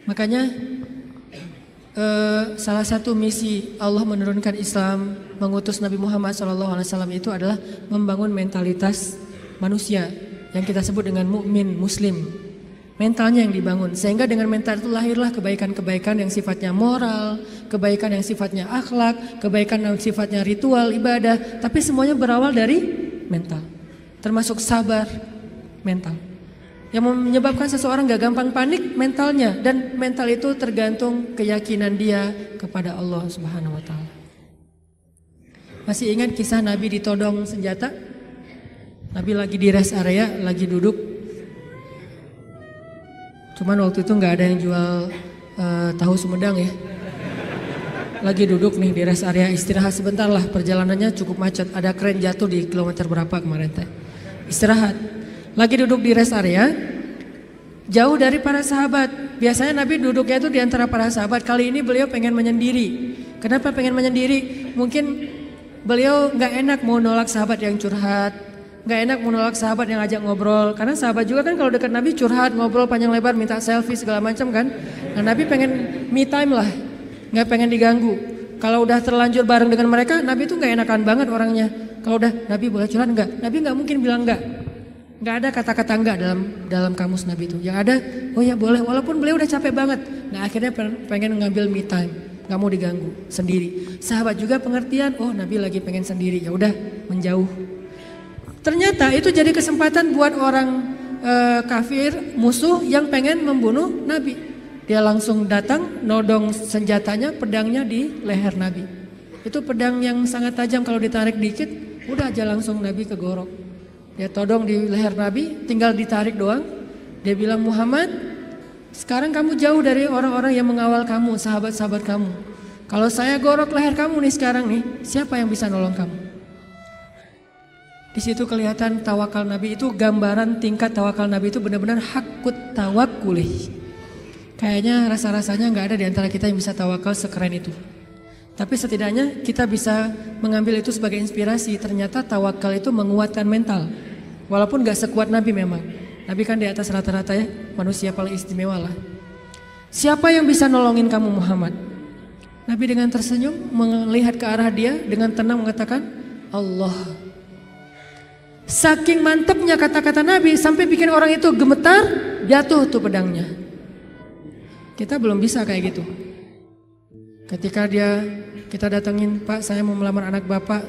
Makanya salah satu misi Allah menurunkan Islam, mengutus Nabi Muhammad SAW itu adalah membangun mentalitas manusia yang kita sebut dengan mukmin muslim. Mentalnya yang dibangun, sehingga dengan mental itu lahirlah kebaikan-kebaikan yang sifatnya moral, kebaikan yang sifatnya akhlak, kebaikan yang sifatnya ritual, ibadah. Tapi semuanya berawal dari mental, termasuk sabar, mental. Yang menyebabkan seseorang gak gampang panik, mentalnya. Dan mental itu tergantung keyakinan dia kepada Allah Subhanahu wa taala. Masih ingat kisah Nabi ditodong senjata? Nabi lagi di rest area, lagi duduk. Cuman waktu itu nggak ada yang jual tahu Sumedang ya. Lagi duduk nih di rest area, istirahat sebentar lah, perjalanannya cukup macet. Ada kren jatuh di kilometer berapa kemarin teh. Istirahat. Lagi duduk di rest area, jauh dari para sahabat. Biasanya Nabi duduknya itu di antara para sahabat. Kali ini beliau pengen menyendiri. Kenapa pengen menyendiri? Mungkin beliau nggak enak mau nolak sahabat yang curhat, nggak enak mau nolak sahabat yang ajak ngobrol. Karena sahabat juga kan kalau dekat Nabi curhat, ngobrol panjang lebar, minta selfie segala macam kan. Nah Nabi pengen me time lah, nggak pengen diganggu. Kalau udah terlanjur bareng dengan mereka, Nabi tuh nggak enakan banget orangnya. Kalau udah Nabi boleh curhat nggak? Nabi nggak mungkin bilang nggak. Nggak ada kata-kata enggak dalam kamus Nabi itu. Yang ada, oh ya boleh, walaupun beliau udah capek banget. Nah akhirnya pengen ngambil me time, nggak mau diganggu, sendiri. Sahabat juga pengertian, oh Nabi lagi pengen sendiri, ya udah menjauh. Ternyata itu jadi kesempatan buat orang kafir, musuh yang pengen membunuh Nabi. Dia langsung datang, nodong senjatanya, pedangnya di leher Nabi. Itu pedang yang sangat tajam, kalau ditarik dikit, udah aja langsung Nabi kegorok. Dia todong di leher Nabi, tinggal ditarik doang. Dia bilang, Muhammad, sekarang kamu jauh dari orang-orang yang mengawal kamu, sahabat-sahabat kamu. Kalau saya gorok leher kamu nih sekarang nih, siapa yang bisa nolong kamu? Di situ kelihatan tawakal Nabi itu, gambaran tingkat tawakal Nabi itu benar-benar hakut tawakulih. Kayaknya rasa-rasanya nggak ada di antara kita yang bisa tawakal sekeren itu. Tapi setidaknya kita bisa mengambil itu sebagai inspirasi. Ternyata tawakal itu menguatkan mental. Walaupun gak sekuat Nabi memang. Nabi kan di atas rata-rata ya, manusia paling istimewa lah. Siapa yang bisa nolongin kamu Muhammad? Nabi dengan tersenyum melihat ke arah dia dengan tenang mengatakan Allah. Saking mantepnya kata-kata Nabi sampai bikin orang itu gemetar, jatuh tuh pedangnya. Kita belum bisa kayak gitu. Ketika kita datengin, Pak saya mau melamar anak Bapak,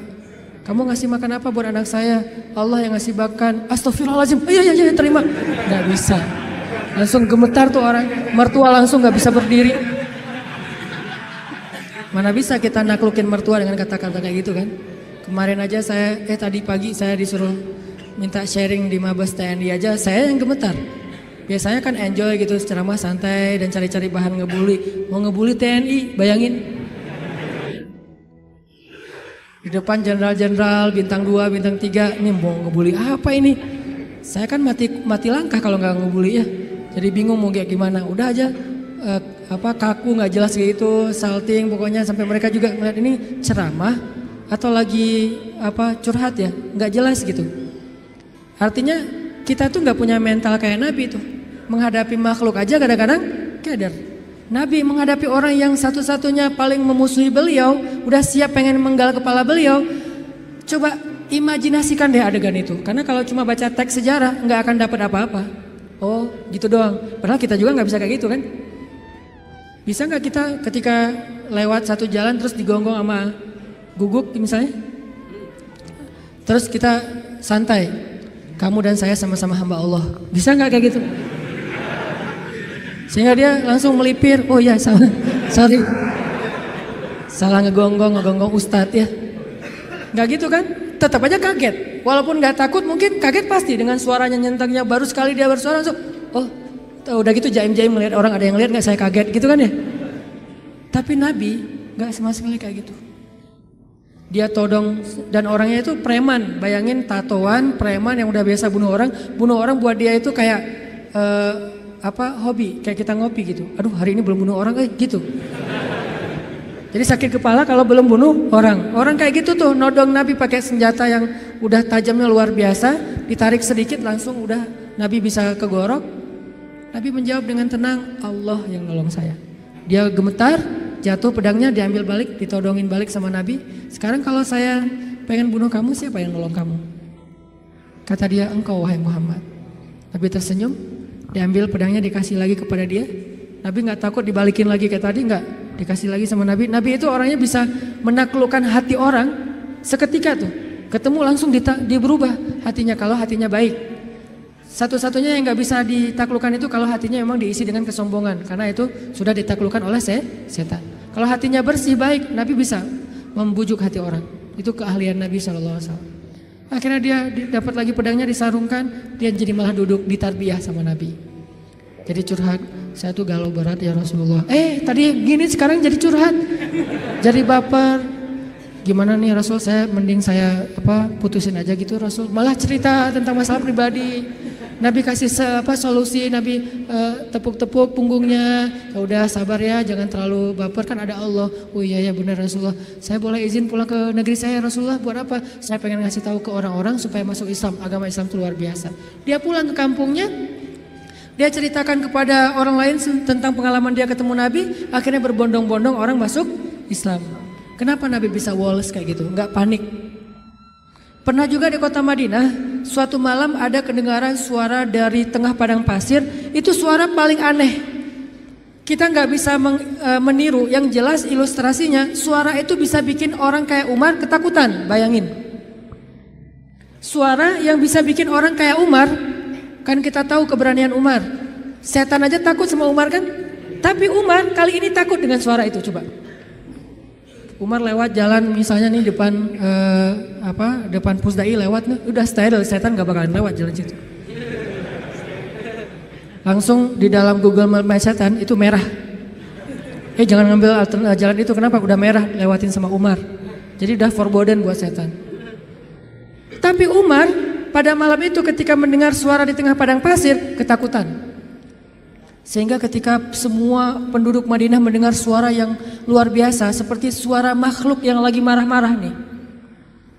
kamu ngasih makan apa buat anak saya? Allah yang ngasih makan. Astagfirullahaladzim, iya terima. Gak bisa, langsung gemetar tuh orang, mertua langsung gak bisa berdiri. Mana bisa kita naklukin mertua dengan kata-kata kayak gitu kan. Kemarin aja tadi pagi saya disuruh minta sharing di Mabes TNI aja, saya yang gemetar. Biasanya kan enjoy gitu, ceramah santai dan cari-cari bahan ngebully. Mau ngebully TNI, bayangin. Di depan jenderal-jenderal, bintang 2, bintang 3, ini mau ngebully apa ini? Saya kan mati langkah kalau nggak ngebully ya. Jadi bingung mau kayak gimana. Udah aja kaku nggak jelas gitu, salting pokoknya sampai mereka juga melihat ini ceramah atau lagi curhat ya, nggak jelas gitu. Artinya kita tuh nggak punya mental kayak Nabi tuh. Menghadapi makhluk aja kadang-kadang keder. Nabi menghadapi orang yang satu-satunya paling memusuhi beliau, udah siap pengen menggal kepala beliau. Coba imajinasikan deh adegan itu. Karena kalau cuma baca teks sejarah nggak akan dapat apa-apa. Oh gitu doang. Padahal kita juga nggak bisa kayak gitu kan. Bisa nggak kita ketika lewat satu jalan terus digonggong sama guguk misalnya? Terus kita santai. Kamu dan saya sama-sama hamba Allah. Bisa nggak kayak gitu? Sehingga dia langsung melipir, oh ya sorry. Salah ngegonggong ustadz ya. Nggak gitu kan? Tetap aja kaget. Walaupun nggak takut mungkin kaget pasti dengan suaranya nyentangnya. Baru sekali dia bersuara langsung, oh udah gitu jaim-jaim melihat orang ada yang lihat nggak saya kaget gitu kan ya. Tapi Nabi nggak sama sekali kayak gitu. Dia todong dan orangnya itu preman. Bayangin tatoan preman yang udah biasa bunuh orang buat dia itu kayak hobi, kayak kita ngopi gitu. Aduh hari ini belum bunuh orang gitu. Jadi sakit kepala kalau belum bunuh orang. Orang kayak gitu tuh nodong Nabi pakai senjata yang udah tajamnya luar biasa, ditarik sedikit langsung udah Nabi bisa kegorok. Nabi menjawab dengan tenang, Allah yang nolong saya. Dia gemetar, jatuh pedangnya diambil balik, ditodongin balik sama Nabi. Sekarang kalau saya pengen bunuh kamu, siapa yang nolong kamu? Kata dia, engkau wahai Muhammad. Nabi tersenyum, diambil pedangnya dikasih lagi kepada dia. Nabi gak takut dibalikin lagi kayak tadi, gak, dikasih lagi sama Nabi. Nabi itu orangnya bisa menaklukkan hati orang seketika tuh. Ketemu langsung berubah hatinya kalau hatinya baik. Satu-satunya yang gak bisa ditaklukkan itu kalau hatinya memang diisi dengan kesombongan. Karena itu sudah ditaklukkan oleh setan. Kalau hatinya bersih baik, Nabi bisa membujuk hati orang. Itu keahlian Nabi SAW. Akhirnya dia dapat lagi pedangnya disarungkan, dia jadi malah duduk di tarbiyah sama Nabi. Jadi curhat, saya tuh galau berat ya Rasulullah. Tadi gini sekarang jadi curhat. Jadi baper. Gimana nih Rasul, saya mending saya putusin aja gitu Rasul. Malah cerita tentang masalah pribadi. Nabi kasih solusi, Nabi tepuk-tepuk punggungnya. Ya udah sabar ya, jangan terlalu baper, kan ada Allah. Oh iya ya benar Rasulullah. Saya boleh izin pulang ke negeri saya Rasulullah, buat apa? Saya pengen ngasih tahu ke orang-orang supaya masuk Islam. Agama Islam itu luar biasa. Dia pulang ke kampungnya, dia ceritakan kepada orang lain tentang pengalaman dia ketemu Nabi. Akhirnya berbondong-bondong orang masuk Islam. Kenapa Nabi bisa woles kayak gitu? Nggak panik. Pernah juga di kota Madinah, suatu malam ada kedengaran suara dari tengah padang pasir. Itu suara paling aneh. Kita nggak bisa meniru, yang jelas ilustrasinya suara itu bisa bikin orang kayak Umar ketakutan, bayangin. Suara yang bisa bikin orang kayak Umar, kan kita tahu keberanian Umar. Setan aja takut sama Umar kan? Tapi Umar kali ini takut dengan suara itu, coba. Umar lewat jalan misalnya nih depan Pusdai lewat nih, udah steril, setan gak bakalan lewat jalan situ. Langsung di dalam Google Maps setan itu merah. Jangan ngambil jalan itu, kenapa? Udah merah, lewatin sama Umar. Jadi udah forbidden buat setan. Tapi Umar pada malam itu ketika mendengar suara di tengah padang pasir ketakutan. Sehingga ketika semua penduduk Madinah mendengar suara yang luar biasa, seperti suara makhluk yang lagi marah-marah nih.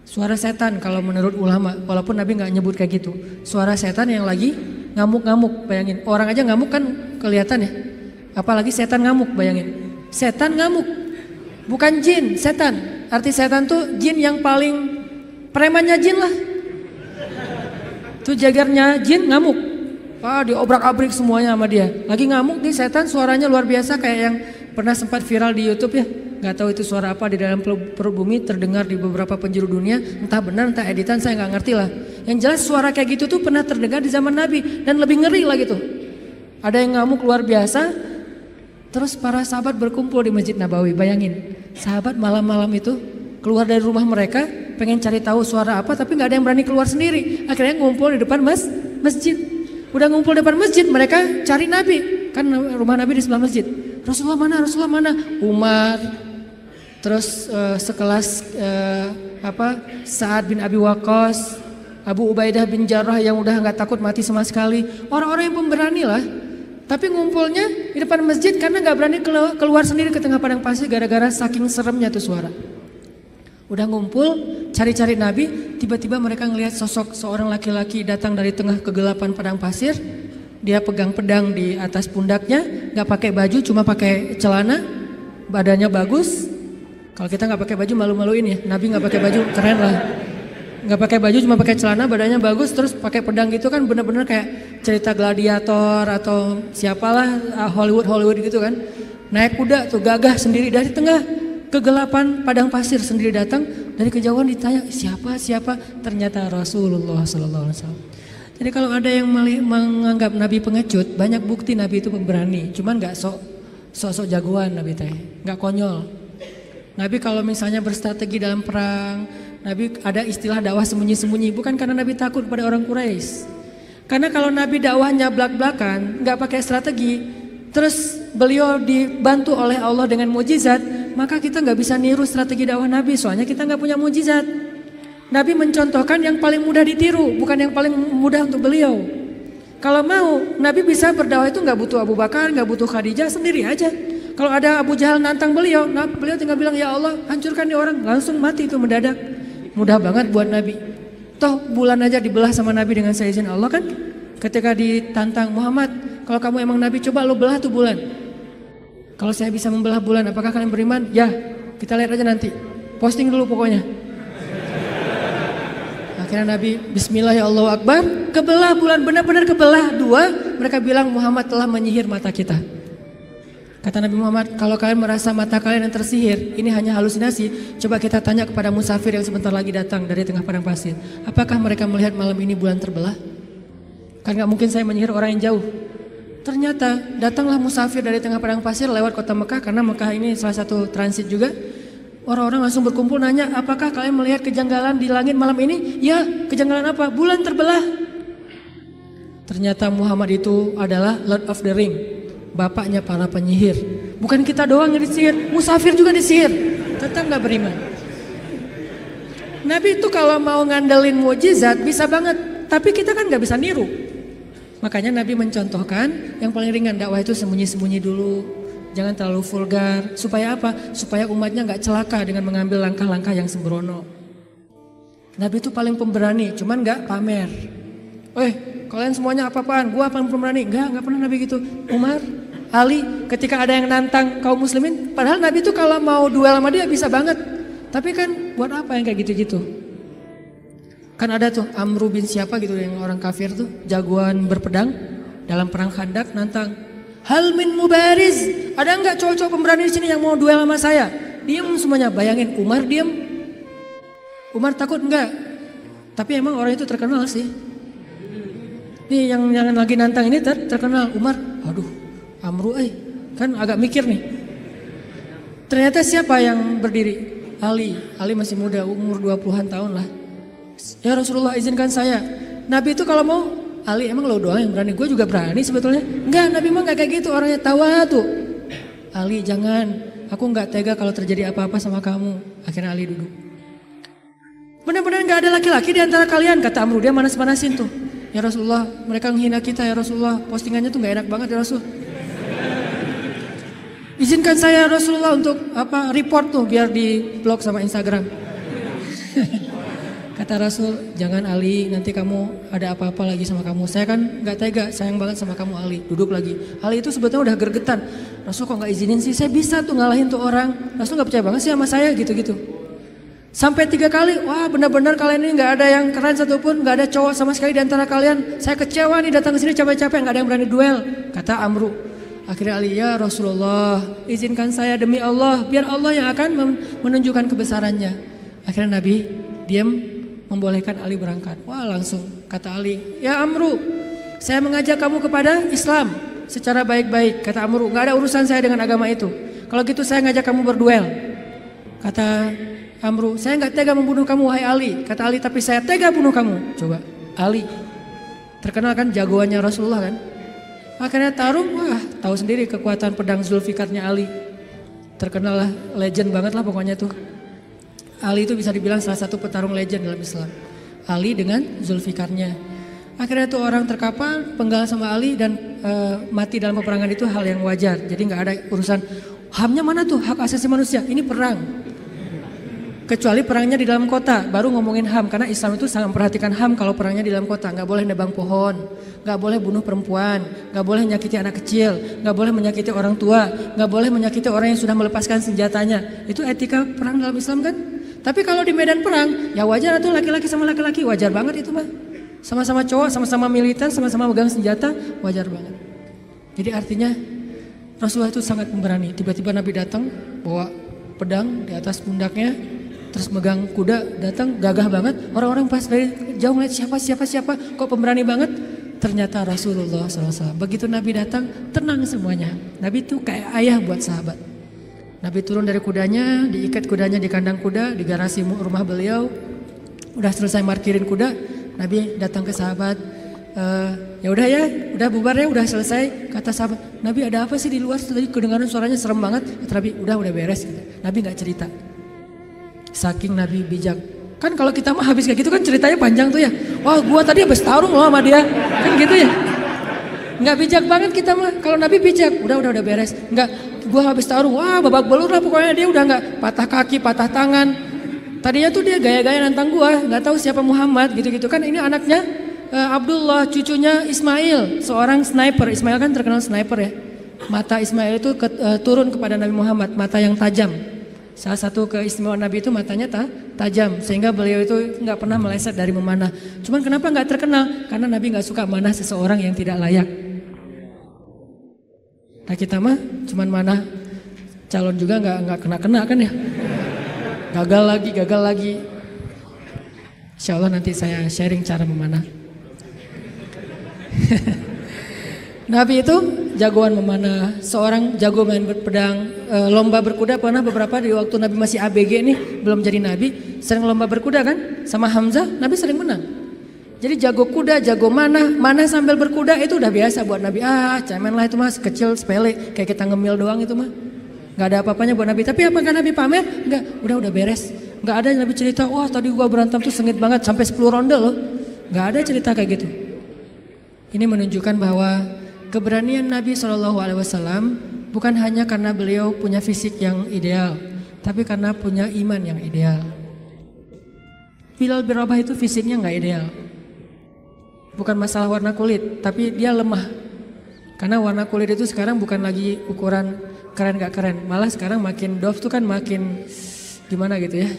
Suara setan kalau menurut ulama, walaupun Nabi gak nyebut kayak gitu. Suara setan yang lagi ngamuk-ngamuk, bayangin. Orang aja ngamuk kan kelihatan ya. Apalagi setan ngamuk, bayangin. Setan ngamuk, bukan jin, setan. Arti setan tuh jin yang paling premannya jin lah. Tuh jagarnya jin ngamuk. Diobrak-abrik semuanya sama dia. Lagi ngamuk nih setan, suaranya luar biasa kayak yang pernah sempat viral di YouTube ya. Gak tahu itu suara apa di dalam perut bumi, terdengar di beberapa penjuru dunia. Entah benar, entah editan, saya gak ngerti lah. Yang jelas suara kayak gitu tuh pernah terdengar di zaman Nabi. Dan lebih ngeri lah gitu. Ada yang ngamuk luar biasa. Terus para sahabat berkumpul di Masjid Nabawi. Bayangin, sahabat malam-malam itu keluar dari rumah mereka, pengen cari tahu suara apa, tapi gak ada yang berani keluar sendiri. Akhirnya ngumpul di depan masjid. Udah ngumpul depan masjid, mereka cari Nabi. Kan rumah Nabi di sebelah masjid. Rasulullah mana? Rasulullah mana? Umar. Terus sekelas Sa'ad bin Abi Waqqas, Abu Ubaidah bin Jarrah yang udah gak takut mati sama sekali. Orang-orang yang pemberani lah. Tapi ngumpulnya di depan masjid karena gak berani keluar sendiri ke tengah padang pasir gara-gara saking seremnya tuh suara. Udah ngumpul, cari-cari Nabi, tiba-tiba mereka ngelihat sosok seorang laki-laki datang dari tengah kegelapan padang pasir. Dia pegang pedang di atas pundaknya, gak pakai baju, cuma pakai celana, badannya bagus. Kalau kita gak pakai baju malu-maluin ya, Nabi gak pakai baju, keren lah. Gak pakai baju, cuma pakai celana, badannya bagus, terus pakai pedang gitu kan bener-bener kayak cerita gladiator atau siapalah Hollywood gitu kan. Naik kuda tuh gagah sendiri dari tengah kegelapan padang pasir sendiri datang. Dari kejauhan ditanya siapa, ternyata Rasulullah SAW. Jadi kalau ada yang menganggap Nabi pengecut, banyak bukti Nabi itu pemberani. Cuman gak sok jagoan Nabi teh, gak konyol. Nabi kalau misalnya berstrategi dalam perang, Nabi ada istilah dakwah sembunyi-sembunyi, bukan karena Nabi takut pada orang Quraisy. Karena kalau Nabi dakwahnya belak-belakan, gak pakai strategi, terus beliau dibantu oleh Allah dengan mujizat, maka kita nggak bisa niru strategi dakwah Nabi, soalnya kita nggak punya mujizat. Nabi mencontohkan yang paling mudah ditiru, bukan yang paling mudah untuk beliau. Kalau mau, Nabi bisa berdakwah itu nggak butuh Abu Bakar, nggak butuh Khadijah, sendiri aja. Kalau ada Abu Jahal nantang beliau, beliau tinggal bilang ya Allah hancurkan nih orang, langsung mati itu mendadak. Mudah banget buat Nabi. Toh bulan aja dibelah sama Nabi dengan seizin Allah kan? Ketika ditantang Muhammad, kalau kamu emang Nabi coba lo belah tuh bulan. Kalau saya bisa membelah bulan, apakah kalian beriman? Ya, kita lihat aja nanti. Posting dulu pokoknya. Akhirnya Nabi Bismillah ya Allahu Akbar, kebelah bulan, benar-benar kebelah dua. Mereka bilang Muhammad telah menyihir mata kita. Kata Nabi Muhammad, kalau kalian merasa mata kalian yang tersihir, ini hanya halusinasi. Coba kita tanya kepada musafir yang sebentar lagi datang dari tengah padang pasir. Apakah mereka melihat malam ini bulan terbelah? Kan gak mungkin saya menyihir orang yang jauh. Ternyata datanglah musafir dari tengah padang pasir lewat kota Mekah, karena Mekah ini salah satu transit juga. Orang-orang langsung berkumpul nanya, apakah kalian melihat kejanggalan di langit malam ini? Ya, kejanggalan apa? Bulan terbelah. Ternyata Muhammad itu adalah Lord of the Ring, bapaknya para penyihir. Bukan kita doang yang disihir, musafir juga disihir. Tetap gak beriman. Nabi itu kalau mau ngandelin mukjizat bisa banget, tapi kita kan gak bisa niru. Makanya Nabi mencontohkan yang paling ringan, dakwah itu sembunyi-sembunyi dulu. Jangan terlalu vulgar. Supaya apa? Supaya umatnya gak celaka dengan mengambil langkah-langkah yang sembrono. Nabi itu paling pemberani, cuman gak pamer. Kalian semuanya apa-apaan? Gua paling pemberani. Enggak pernah Nabi gitu. Umar, Ali, ketika ada yang nantang kaum muslimin, padahal Nabi itu kalau mau duel sama dia bisa banget. Tapi kan buat apa yang kayak gitu-gitu? Kan ada tuh Amru bin siapa gitu yang orang kafir tuh, jagoan berpedang dalam perang Khandak nantang. Hal min mubariz, ada enggak cowok-cowok pemberani di sini yang mau duel sama saya? Diam semuanya, bayangin Umar diam. Umar takut enggak? Tapi emang orang itu terkenal sih. Nih yang lagi nantang ini terkenal Umar. Aduh, Amru kan agak mikir nih. Ternyata siapa yang berdiri? Ali masih muda, umur 20-an tahun lah. Ya Rasulullah izinkan saya. Nabi itu kalau mau, Ali emang lo doang yang berani, gue juga berani sebetulnya. Enggak, Nabi mah gak kayak gitu, orangnya tawa tuh. Ali jangan, aku gak tega kalau terjadi apa-apa sama kamu. Akhirnya Ali duduk. Benar-benar gak ada laki-laki di antara kalian, kata Amru, dia manas-manasin tuh. Ya Rasulullah, mereka menghina kita ya Rasulullah, postingannya tuh gak enak banget ya Rasul. Izinkan saya Rasulullah untuk report tuh biar di blog sama Instagram. Kata Rasul, jangan Ali, nanti kamu ada apa-apa lagi sama kamu. Saya kan gak tega, sayang banget sama kamu Ali. Duduk lagi. Ali itu sebetulnya udah gergetan. Rasul kok gak izinin sih, saya bisa tuh ngalahin tuh orang. Rasul gak percaya banget sih sama saya gitu-gitu. Sampai 3 kali, wah benar-benar kalian ini gak ada yang keren satupun, gak ada cowok sama sekali di antara kalian. Saya kecewa nih datang ke sini capek-capek, gak ada yang berani duel. Kata Amru. Akhirnya Ali, ya Rasulullah, izinkan saya demi Allah, biar Allah yang akan menunjukkan kebesarannya. Akhirnya Nabi diam, membolehkan Ali berangkat. Wah langsung kata Ali, ya Amru, saya mengajak kamu kepada Islam secara baik-baik. Kata Amru, gak ada urusan saya dengan agama itu. Kalau gitu saya ngajak kamu berduel. Kata Amru, saya gak tega membunuh kamu wahai Ali. Kata Ali, tapi saya tega bunuh kamu. Coba, Ali terkenal kan jagoannya Rasulullah kan. Akhirnya tarung, wah tahu sendiri kekuatan pedang Zulfikarnya Ali. Terkenal lah, legend banget lah pokoknya tuh. Ali itu bisa dibilang salah satu petarung legend dalam Islam. Ali dengan Zulfikarnya. Akhirnya tuh orang terkapar, penggal sama Ali dan mati dalam peperangan itu hal yang wajar. Jadi gak ada urusan, HAM-nya mana tuh, hak asasi manusia, ini perang. Kecuali perangnya di dalam kota, baru ngomongin HAM. Karena Islam itu sangat memperhatikan HAM kalau perangnya di dalam kota. Gak boleh nebang pohon, gak boleh bunuh perempuan, gak boleh menyakiti anak kecil, gak boleh menyakiti orang tua, gak boleh menyakiti orang yang sudah melepaskan senjatanya. Itu etika perang dalam Islam kan. Tapi kalau di medan perang, ya wajar tuh laki-laki sama laki-laki, wajar banget itu mah. Sama-sama cowok, sama-sama militer, sama-sama megang senjata, wajar banget. Jadi artinya Rasulullah itu sangat pemberani. Tiba-tiba Nabi datang bawa pedang di atas pundaknya, terus megang kuda, datang gagah banget. Orang-orang pas dari jauh ngeliat siapa, kok pemberani banget. Ternyata Rasulullah SAW. Begitu Nabi datang, tenang semuanya. Nabi itu kayak ayah buat sahabat. Nabi turun dari kudanya, diikat kudanya di kandang kuda, di garasi rumah beliau. Udah selesai markirin kuda, Nabi datang ke sahabat. Ya udah ya, udah bubar ya, udah selesai. Kata sahabat, Nabi ada apa sih di luar? Tadi kedengaran suaranya serem banget. Kata Nabi, udah beres. Nabi nggak cerita. Saking Nabi bijak. Kan kalau kita mah habis kayak gitu kan ceritanya panjang tuh ya. Wah gua tadi habis tarung loh sama dia. Kan gitu ya. Nggak bijak banget kita mah. Kalau Nabi bijak, udah beres. Nggak, gua habis tarung, wah babak belur lah pokoknya. Dia udah nggak patah kaki, patah tangan. Tadinya tuh dia gaya-gaya nantang gua, nggak tahu siapa Muhammad gitu-gitu kan. Ini anaknya Abdullah, cucunya Ismail, seorang sniper. Ismail kan terkenal sniper ya. Mata Ismail itu turun kepada Nabi Muhammad, mata yang tajam. Salah satu keistimewaan Nabi itu matanya tajam, sehingga beliau itu nggak pernah meleset dari memanah. Cuman kenapa nggak terkenal? Karena Nabi nggak suka manah seseorang yang tidak layak. Nah kita mah cuman manah calon juga nggak kena kan ya. Gagal lagi. Insya Allah nanti saya sharing cara memanah. Nabi itu jagoan memanah, seorang jago main pedang, lomba berkuda pernah beberapa di waktu Nabi masih ABG nih, belum jadi Nabi, sering lomba berkuda kan, sama Hamzah, Nabi sering menang. Jadi jago kuda, jago mana sambil berkuda itu udah biasa buat Nabi. Cemen lah itu mas, kecil, sepele, kayak kita ngemil doang itu mah. Gak ada apa-apanya buat Nabi. Tapi apakah Nabi pamer? Enggak, udah beres. Gak ada Nabi cerita, wah tadi gua berantem tuh sengit banget sampai 10 ronde loh. Gak ada cerita kayak gitu. Ini menunjukkan bahwa keberanian Nabi SAW bukan hanya karena beliau punya fisik yang ideal, tapi karena punya iman yang ideal. Bilal bin Rabah itu fisiknya gak ideal. Bukan masalah warna kulit, tapi dia lemah. Karena warna kulit itu sekarang bukan lagi ukuran keren gak keren. Malah sekarang makin dof tuh kan makin gimana gitu ya.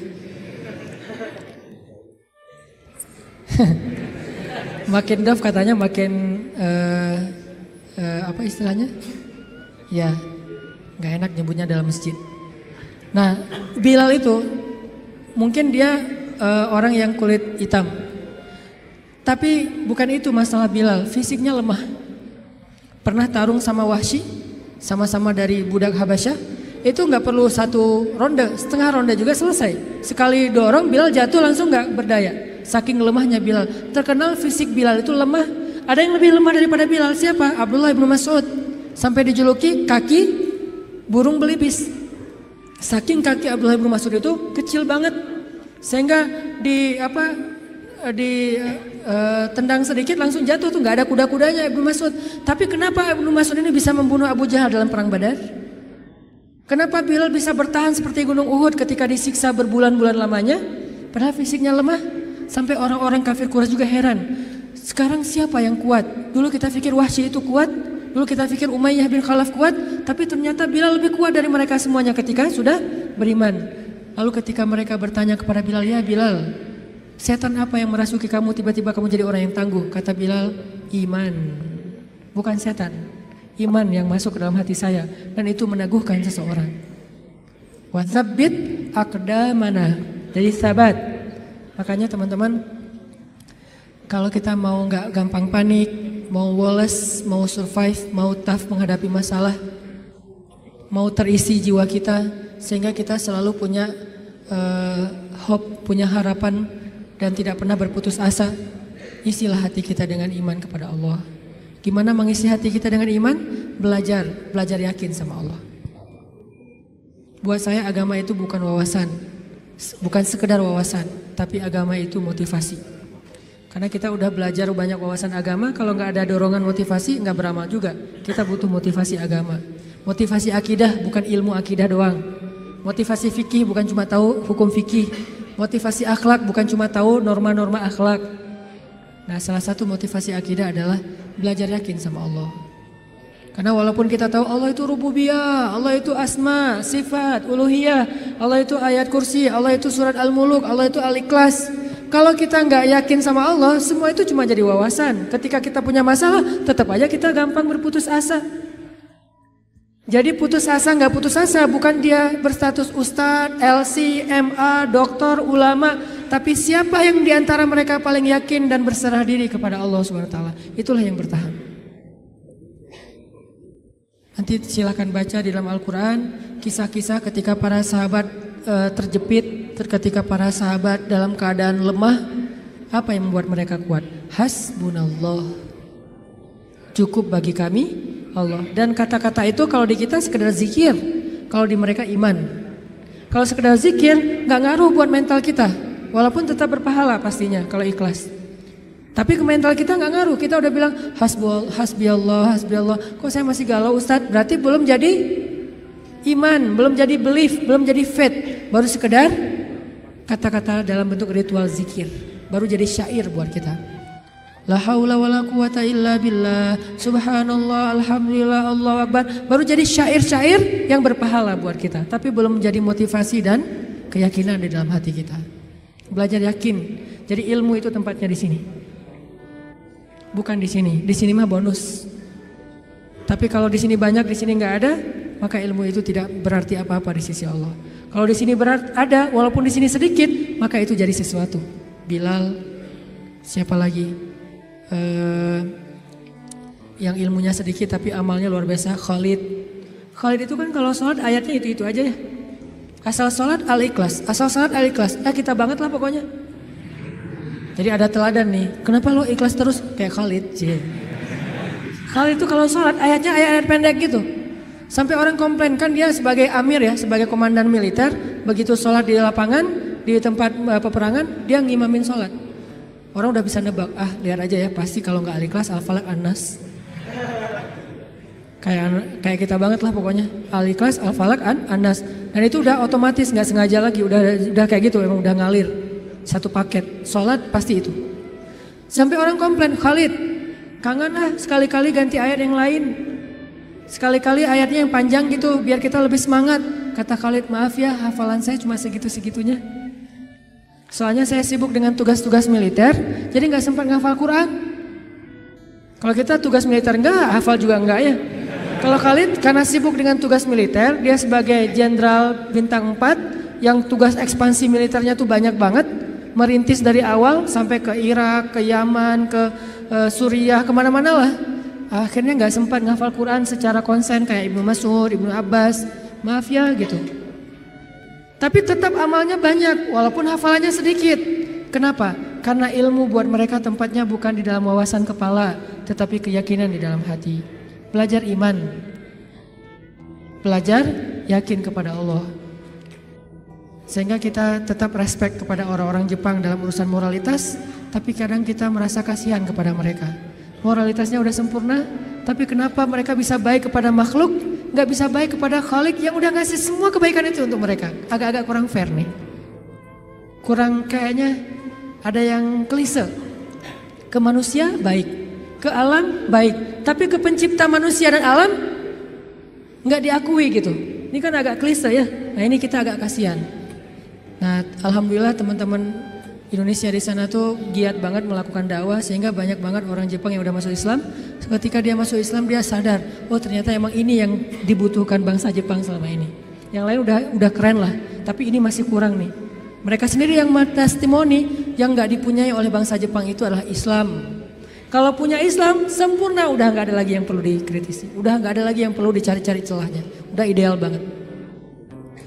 Makin dof katanya makin apa istilahnya? Ya gak enak nyebutnya dalam masjid. Nah Bilal itu mungkin dia orang yang kulit hitam. Tapi bukan itu masalah Bilal, fisiknya lemah. Pernah tarung sama Wahsy, sama-sama dari budak Habasyah, itu nggak perlu 1 ronde, setengah ronde juga selesai. Sekali dorong Bilal jatuh langsung nggak berdaya. Saking lemahnya Bilal. Terkenal fisik Bilal itu lemah. Ada yang lebih lemah daripada Bilal, siapa? Abdullah bin Mas'ud. Sampai dijuluki kaki burung belibis. Saking kaki Abdullah bin Mas'ud itu kecil banget. Sehingga tendang sedikit langsung jatuh tuh, nggak ada kuda-kudanya Ibnu Mas'ud. Tapi kenapa Ibnu Mas'ud ini bisa membunuh Abu Jahal dalam perang Badar? Kenapa Bilal bisa bertahan seperti gunung Uhud ketika disiksa berbulan-bulan lamanya? Padahal fisiknya lemah. Sampai orang-orang kafir Quraisy juga heran. Sekarang siapa yang kuat? Dulu kita pikir Wahsy itu kuat, dulu kita pikir Umayyah bin Khalaf kuat, tapi ternyata Bilal lebih kuat dari mereka semuanya ketika sudah beriman. Lalu ketika mereka bertanya kepada Bilal, ya Bilal, setan apa yang merasuki kamu tiba-tiba kamu jadi orang yang tangguh? Kata Bilal, iman. Bukan setan. Iman yang masuk ke dalam hati saya. Dan itu meneguhkan seseorang. Wa tsabbit aqdamana. Jadi sabat. Makanya teman-teman, kalau kita mau gak gampang panik, mau woles, mau survive, mau tough menghadapi masalah, mau terisi jiwa kita, sehingga kita selalu punya hope, punya harapan, dan tidak pernah berputus asa. Isilah hati kita dengan iman kepada Allah. Gimana mengisi hati kita dengan iman? Belajar yakin sama Allah. Buat saya agama itu bukan wawasan, bukan sekedar wawasan, tapi agama itu motivasi. Karena kita udah belajar banyak wawasan agama, kalau nggak ada dorongan motivasi nggak beramal juga. Kita butuh motivasi agama, motivasi akidah, bukan ilmu akidah doang. Motivasi fikih bukan cuma tahu hukum fikih. Motivasi akhlak bukan cuma tahu norma-norma akhlak. Nah, salah satu motivasi akidah adalah belajar yakin sama Allah. Karena walaupun kita tahu Allah itu rububiyah, Allah itu asma, sifat, uluhiyah, Allah itu ayat kursi, Allah itu surat Al-Muluk, Allah itu Al-Ikhlas. Kalau kita nggak yakin sama Allah, semua itu cuma jadi wawasan. Ketika kita punya masalah, tetap aja kita gampang berputus asa. Jadi putus asa nggak putus asa, bukan dia berstatus ustadz, LC, MA, doktor, ulama, tapi siapa yang diantara mereka paling yakin dan berserah diri kepada Allah SWT, itulah yang bertahan. Nanti silakan baca di dalam Al-Quran kisah-kisah ketika para sahabat terjepit, ketika para sahabat dalam keadaan lemah, apa yang membuat mereka kuat? Hasbunallah, cukup bagi kami Allah. Dan kata-kata itu kalau di kita sekedar zikir, kalau di mereka iman. Kalau sekedar zikir nggak ngaruh buat mental kita, walaupun tetap berpahala pastinya kalau ikhlas. Tapi ke mental kita nggak ngaruh. Kita udah bilang hasbiyallah, hasbiyallah. Kok saya masih galau Ustadz? Berarti belum jadi iman, belum jadi belief, belum jadi faith. Baru sekedar kata-kata dalam bentuk ritual zikir. Baru jadi syair buat kita. La haula wala quwata illa billah, subhanallah, alhamdulillah, Allahu akbar. Baru jadi syair-syair yang berpahala buat kita. Tapi belum menjadi motivasi dan keyakinan di dalam hati kita. Belajar yakin. Jadi ilmu itu tempatnya di sini. Bukan di sini mah bonus. Tapi kalau di sini banyak, di sini nggak ada, maka ilmu itu tidak berarti apa-apa di sisi Allah. Kalau di sini ada, walaupun di sini sedikit, maka itu jadi sesuatu. Bilal, siapa lagi? Yang ilmunya sedikit tapi amalnya luar biasa. Khalid itu kan kalau sholat ayatnya itu aja ya. Asal sholat al-ikhlas, asal sholat al-ikhlas. Kita banget lah pokoknya. Jadi ada teladan nih, kenapa lo ikhlas terus kayak Khalid? Khalid itu kalau sholat ayatnya ayat-ayat pendek gitu. Sampai orang komplain, kan dia sebagai amir ya, sebagai komandan militer, begitu sholat di lapangan, di tempat peperangan, dia ngimamin sholat. Orang udah bisa nebak, lihat aja ya, pasti kalau nggak Al-Ikhlas, Al-Falaq, An-Nas. Kayak kita banget lah pokoknya, Al-Ikhlas, Al-Falaq, An-Nas. Dan itu udah otomatis, nggak sengaja lagi, udah kayak gitu, emang udah ngalir. Satu paket, sholat pasti itu. Sampai orang komplain, Khalid, kangen sekali-kali ganti ayat yang lain. Sekali-kali ayatnya yang panjang gitu, biar kita lebih semangat. Kata Khalid, maaf ya, hafalan saya cuma segitu-segitunya. Soalnya saya sibuk dengan tugas-tugas militer, jadi nggak sempat ngafal Quran. Kalau kita tugas militer enggak, hafal juga enggak ya. Kalau Khalid karena sibuk dengan tugas militer, dia sebagai jenderal bintang 4 yang tugas ekspansi militernya tuh banyak banget. Merintis dari awal sampai ke Irak, ke Yaman, ke Suriah, kemana-mana lah. Akhirnya nggak sempat ngafal Quran secara konsen kayak Ibnu Mas'ud, Ibnu Abbas. Maaf ya gitu. Tapi tetap amalnya banyak walaupun hafalannya sedikit. Kenapa? Karena ilmu buat mereka tempatnya bukan di dalam wawasan kepala, tetapi keyakinan di dalam hati. Belajar iman. Belajar yakin kepada Allah. Sehingga kita tetap respect kepada orang-orang Jepang dalam urusan moralitas, tapi kadang kita merasa kasihan kepada mereka. Moralitasnya udah sempurna, tapi kenapa mereka bisa baik kepada makhluk, nggak bisa baik kepada Khalik yang udah ngasih semua kebaikan itu untuk mereka? Agak-agak kurang fair nih. Kurang kayaknya ada yang klise. Ke manusia baik, ke alam baik, tapi ke pencipta manusia dan alam nggak diakui gitu. Ini kan agak klise ya. Nah ini kita agak kasihan. Nah, alhamdulillah teman-teman Indonesia di sana tuh giat banget melakukan dakwah sehingga banyak banget orang Jepang yang udah masuk Islam. Ketika dia masuk Islam dia sadar, oh ternyata emang ini yang dibutuhkan bangsa Jepang selama ini. Yang lain udah keren lah, tapi ini masih kurang nih. Mereka sendiri yang testimoni yang nggak dipunyai oleh bangsa Jepang itu adalah Islam. Kalau punya Islam sempurna, udah nggak ada lagi yang perlu dikritisi, udah nggak ada lagi yang perlu dicari-cari celahnya, udah ideal banget.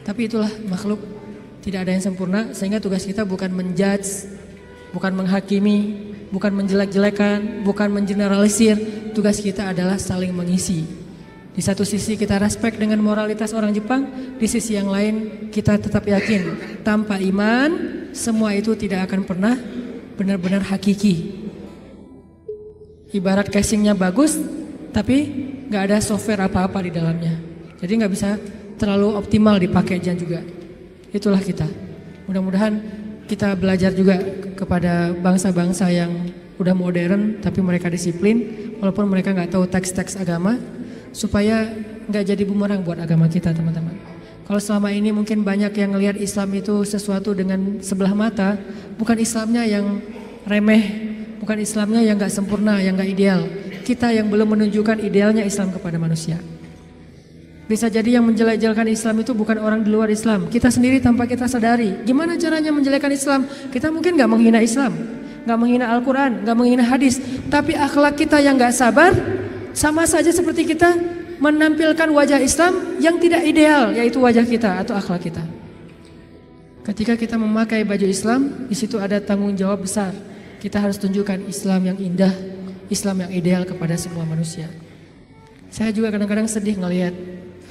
Tapi itulah makhluk. Tidak ada yang sempurna, sehingga tugas kita bukan menjudge, bukan menghakimi, bukan menjelek-jelekan, bukan mengeneralisir. Tugas kita adalah saling mengisi. Di satu sisi kita respect dengan moralitas orang Jepang, di sisi yang lain kita tetap yakin tanpa iman semua itu tidak akan pernah benar-benar hakiki. Ibarat casingnya bagus, tapi nggak ada software apa-apa di dalamnya. Jadi nggak bisa terlalu optimal dipakainya juga. Itulah kita. Mudah-mudahan kita belajar juga kepada bangsa-bangsa yang udah modern tapi mereka disiplin walaupun mereka nggak tahu teks-teks agama supaya nggak jadi bumerang buat agama kita teman-teman. Kalau selama ini mungkin banyak yang ngelihat Islam itu sesuatu dengan sebelah mata, bukan Islamnya yang remeh, bukan Islamnya yang nggak sempurna, yang nggak ideal. Kita yang belum menunjukkan idealnya Islam kepada manusia. Bisa jadi yang menjelek-jelekan Islam itu bukan orang di luar Islam. Kita sendiri tanpa kita sadari. Gimana caranya menjelekkan Islam? Kita mungkin gak menghina Islam, gak menghina Al-Quran, gak menghina hadis. Tapi akhlak kita yang gak sabar, sama saja seperti kita menampilkan wajah Islam yang tidak ideal, yaitu wajah kita atau akhlak kita. Ketika kita memakai baju Islam, di situ ada tanggung jawab besar. Kita harus tunjukkan Islam yang indah, Islam yang ideal kepada semua manusia. Saya juga kadang-kadang sedih ngelihat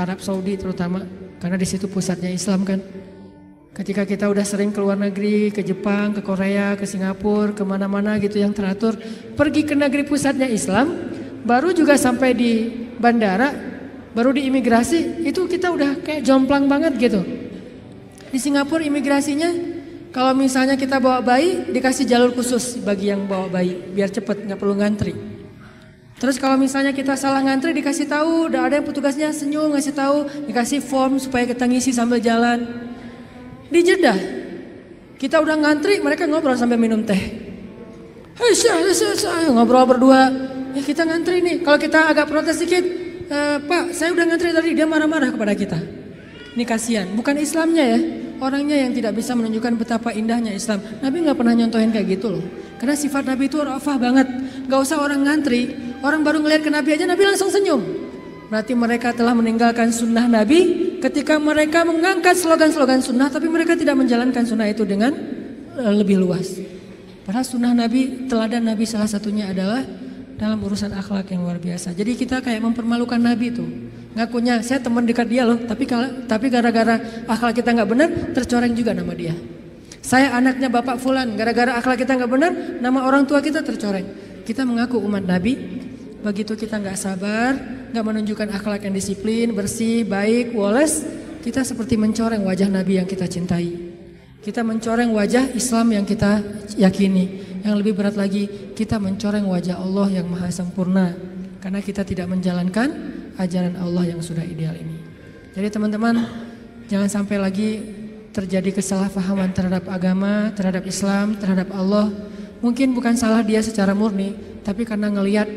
Arab Saudi terutama, karena di situ pusatnya Islam kan. Ketika kita udah sering ke luar negeri, ke Jepang, ke Korea, ke Singapura, kemana-mana gitu yang teratur, pergi ke negeri pusatnya Islam, baru juga sampai di bandara, baru di imigrasi, itu kita udah kayak jomplang banget gitu. Di Singapura imigrasinya, kalau misalnya kita bawa bayi, dikasih jalur khusus bagi yang bawa bayi, biar cepet, nggak perlu ngantri. Terus kalau misalnya kita salah ngantri dikasih tahu, udah ada yang petugasnya senyum ngasih tahu, dikasih form supaya kita ngisi sambil jalan. Di Jeddah, kita udah ngantri, mereka ngobrol sambil minum teh. Ngobrol berdua, ya kita ngantri nih. Kalau kita agak protes sedikit, Pak saya udah ngantri tadi, dia marah-marah kepada kita. Ini kasihan, bukan Islamnya ya, orangnya yang tidak bisa menunjukkan betapa indahnya Islam. Nabi nggak pernah nyontohin kayak gitu loh. Karena sifat Nabi itu rafah banget, nggak usah orang ngantri, orang baru ngelihat ke Nabi aja Nabi langsung senyum. Berarti mereka telah meninggalkan sunnah Nabi ketika mereka mengangkat slogan-slogan sunnah, tapi mereka tidak menjalankan sunnah itu dengan lebih luas. Padahal sunnah Nabi, teladan Nabi salah satunya adalah dalam urusan akhlak yang luar biasa. Jadi kita kayak mempermalukan Nabi tuh. Ngakunya saya teman dekat dia loh, tapi gara-gara akhlak kita nggak benar, tercoreng juga nama dia. Saya anaknya Bapak Fulan, gara-gara akhlak kita nggak benar, nama orang tua kita tercoreng. Kita mengaku umat Nabi, begitu kita nggak sabar, nggak menunjukkan akhlak yang disiplin, bersih, baik, woles, kita seperti mencoreng wajah Nabi yang kita cintai. Kita mencoreng wajah Islam yang kita yakini. Yang lebih berat lagi, kita mencoreng wajah Allah yang maha sempurna. Karena kita tidak menjalankan ajaran Allah yang sudah ideal ini. Jadi teman-teman, jangan sampai lagi terjadi kesalahpahaman terhadap agama, terhadap Islam, terhadap Allah. Mungkin bukan salah dia secara murni, tapi karena ngelihat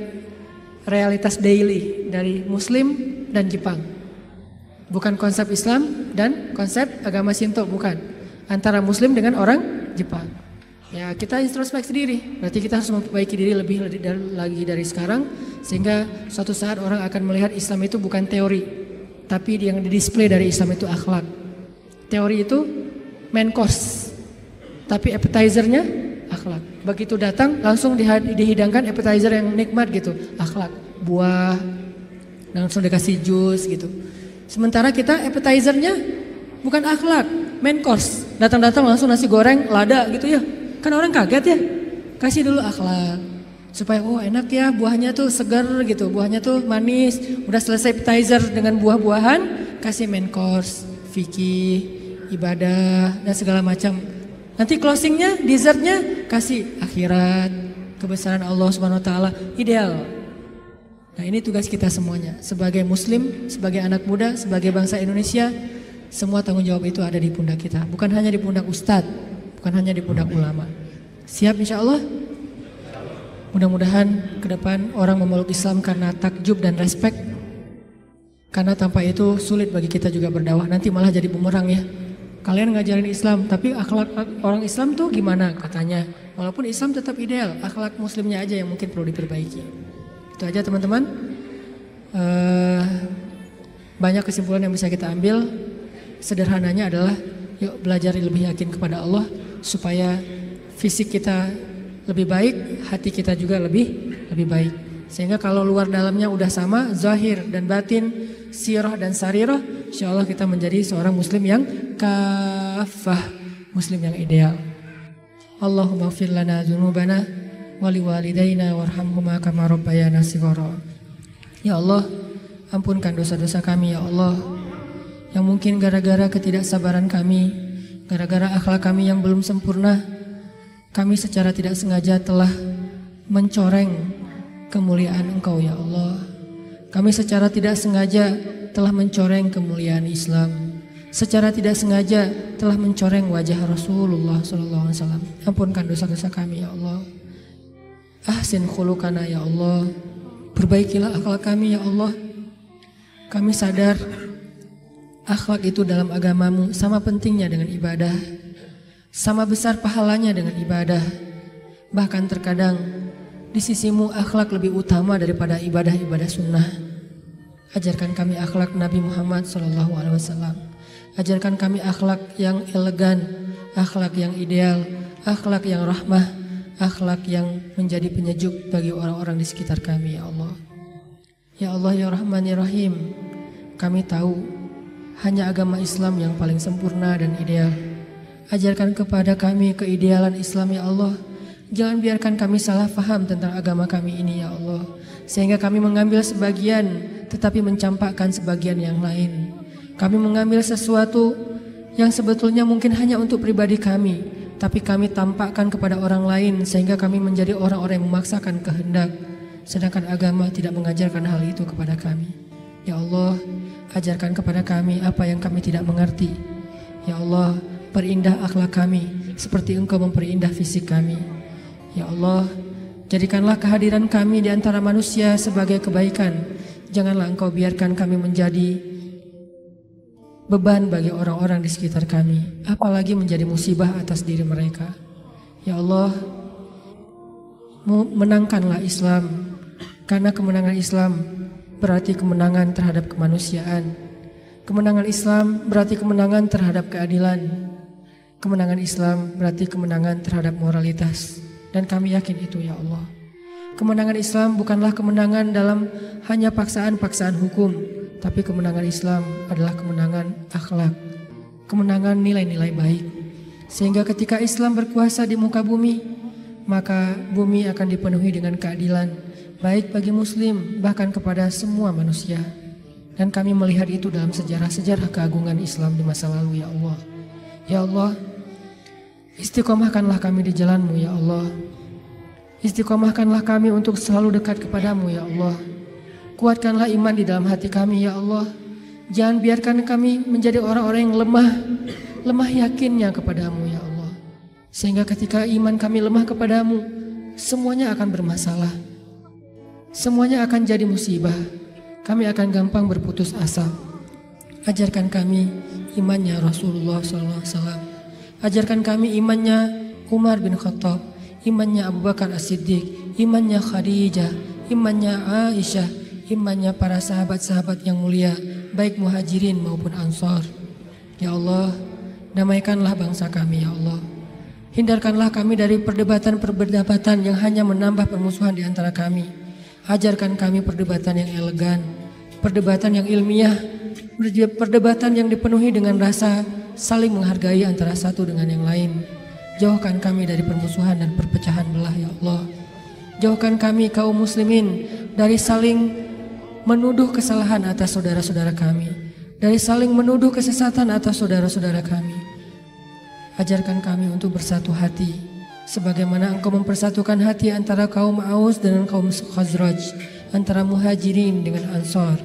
realitas daily dari Muslim dan Jepang. Bukan konsep Islam dan konsep agama Shinto, bukan. Antara Muslim dengan orang Jepang. Ya, kita introspeksi diri. Berarti kita harus memperbaiki diri lebih lagi dari sekarang, sehingga suatu saat orang akan melihat Islam itu bukan teori, tapi yang didisplay dari Islam itu akhlak. Teori itu main course, tapi appetizernya akhlak. Begitu datang langsung dihidangkan appetizer yang nikmat gitu, akhlak, buah, langsung dikasih jus gitu. Sementara kita appetizernya bukan akhlak, main course. Datang-datang langsung nasi goreng, lada gitu ya. Kan orang kaget ya. Kasih dulu akhlak. Supaya oh enak ya, buahnya tuh segar gitu, buahnya tuh manis. Udah selesai appetizer dengan buah-buahan, kasih main course, fikih, ibadah dan segala macam. Nanti closingnya, dessertnya kasih akhirat, kebesaran Allah Subhanahu Wa Taala, ideal. Nah ini tugas kita semuanya. Sebagai Muslim, sebagai anak muda, sebagai bangsa Indonesia, semua tanggung jawab itu ada di pundak kita. Bukan hanya di pundak ustadz, bukan hanya di pundak ulama. Siap insya Allah? Mudah-mudahan ke depan orang memeluk Islam karena takjub dan respek. Karena tanpa itu sulit bagi kita juga berdakwah. Nanti malah jadi bumerang ya. Kalian ngajarin Islam, tapi akhlak orang Islam tuh gimana katanya. Walaupun Islam tetap ideal, akhlak muslimnya aja yang mungkin perlu diperbaiki. Itu aja teman-teman. Banyak kesimpulan yang bisa kita ambil. Sederhananya adalah yuk belajar lebih yakin kepada Allah supaya fisik kita lebih baik, hati kita juga lebih baik. Sehingga kalau luar dalamnya udah sama, zahir dan batin, sirah dan sarirah, insyaallah kita menjadi seorang muslim yang kafah, muslim yang ideal. Allahumma ighfir lana dzunubana wa liwalidayna warhamhuma kama rabbayana shighara. Ya Allah, ampunkan dosa-dosa kami ya Allah. Yang mungkin gara-gara ketidaksabaran kami, gara-gara akhlak kami yang belum sempurna, kami secara tidak sengaja telah mencoreng kemuliaan Engkau ya Allah. Kami secara tidak sengaja telah mencoreng kemuliaan Islam. Secara tidak sengaja telah mencoreng wajah Rasulullah SAW. Ampunkan dosa-dosa kami ya Allah. Ahsin khuluqana ya Allah. Perbaikilah akhlak kami ya Allah. Kami sadar akhlak itu dalam agamamu sama pentingnya dengan ibadah, sama besar pahalanya dengan ibadah. Bahkan terkadang di sisimu akhlak lebih utama daripada ibadah-ibadah sunnah. Ajarkan kami akhlak Nabi Muhammad SAW. Ajarkan kami akhlak yang elegan, akhlak yang ideal, akhlak yang rahmah, akhlak yang menjadi penyejuk bagi orang-orang di sekitar kami ya Allah. Ya Allah ya Rahman ya Rahim, kami tahu hanya agama Islam yang paling sempurna dan ideal. Ajarkan kepada kami keidealan Islam ya Allah. Jangan biarkan kami salah faham tentang agama kami ini ya Allah. Sehingga kami mengambil sebagian tetapi mencampakkan sebagian yang lain. Kami mengambil sesuatu yang sebetulnya mungkin hanya untuk pribadi kami, tapi kami tampakkan kepada orang lain sehingga kami menjadi orang-orang yang memaksakan kehendak. Sedangkan agama tidak mengajarkan hal itu kepada kami. Ya Allah, ajarkan kepada kami apa yang kami tidak mengerti. Ya Allah, perindah akhlak kami seperti Engkau memperindah fisik kami. Ya Allah, jadikanlah kehadiran kami di antara manusia sebagai kebaikan. Janganlah Engkau biarkan kami menjadi beban bagi orang-orang di sekitar kami, apalagi menjadi musibah atas diri mereka. Ya Allah, menangkanlah Islam, karena kemenangan Islam berarti kemenangan terhadap kemanusiaan. Kemenangan Islam berarti kemenangan terhadap keadilan. Kemenangan Islam berarti kemenangan terhadap moralitas. Dan kami yakin itu ya Allah. Kemenangan Islam bukanlah kemenangan dalam hanya paksaan-paksaan hukum, tapi kemenangan Islam adalah kemenangan akhlak, kemenangan nilai-nilai baik. Sehingga ketika Islam berkuasa di muka bumi, maka bumi akan dipenuhi dengan keadilan, baik bagi muslim bahkan kepada semua manusia. Dan kami melihat itu dalam sejarah-sejarah keagungan Islam di masa lalu ya Allah. Ya Allah, istiqomahkanlah kami di jalan-Mu ya Allah. Istiqomahkanlah kami untuk selalu dekat kepadamu ya Allah. Kuatkanlah iman di dalam hati kami ya Allah. Jangan biarkan kami menjadi orang-orang yang lemah yakinnya kepadamu ya Allah. Sehingga ketika iman kami lemah kepadamu, semuanya akan bermasalah. Semuanya akan jadi musibah. Kami akan gampang berputus asa. Ajarkan kami imannya Rasulullah SAW. Ajarkan kami imannya Umar bin Khattab, imannya Abu Bakar As-Siddiq, imannya Khadijah, imannya Aisyah, imannya para sahabat-sahabat yang mulia, baik muhajirin maupun ansar. Ya Allah, damaikanlah bangsa kami ya Allah. Hindarkanlah kami dari perdebatan-perdebatan yang hanya menambah permusuhan di antara kami. Ajarkan kami perdebatan yang elegan, perdebatan yang ilmiah, perdebatan yang dipenuhi dengan rasa saling menghargai antara satu dengan yang lain. Jauhkan kami dari permusuhan dan perpecahan belah ya Allah. Jauhkan kami kaum muslimin dari saling menuduh kesalahan atas saudara-saudara kami, dari saling menuduh kesesatan atas saudara-saudara kami. Ajarkan kami untuk bersatu hati, sebagaimana Engkau mempersatukan hati antara kaum Aus dengan kaum Khazraj, antara muhajirin dengan ansar.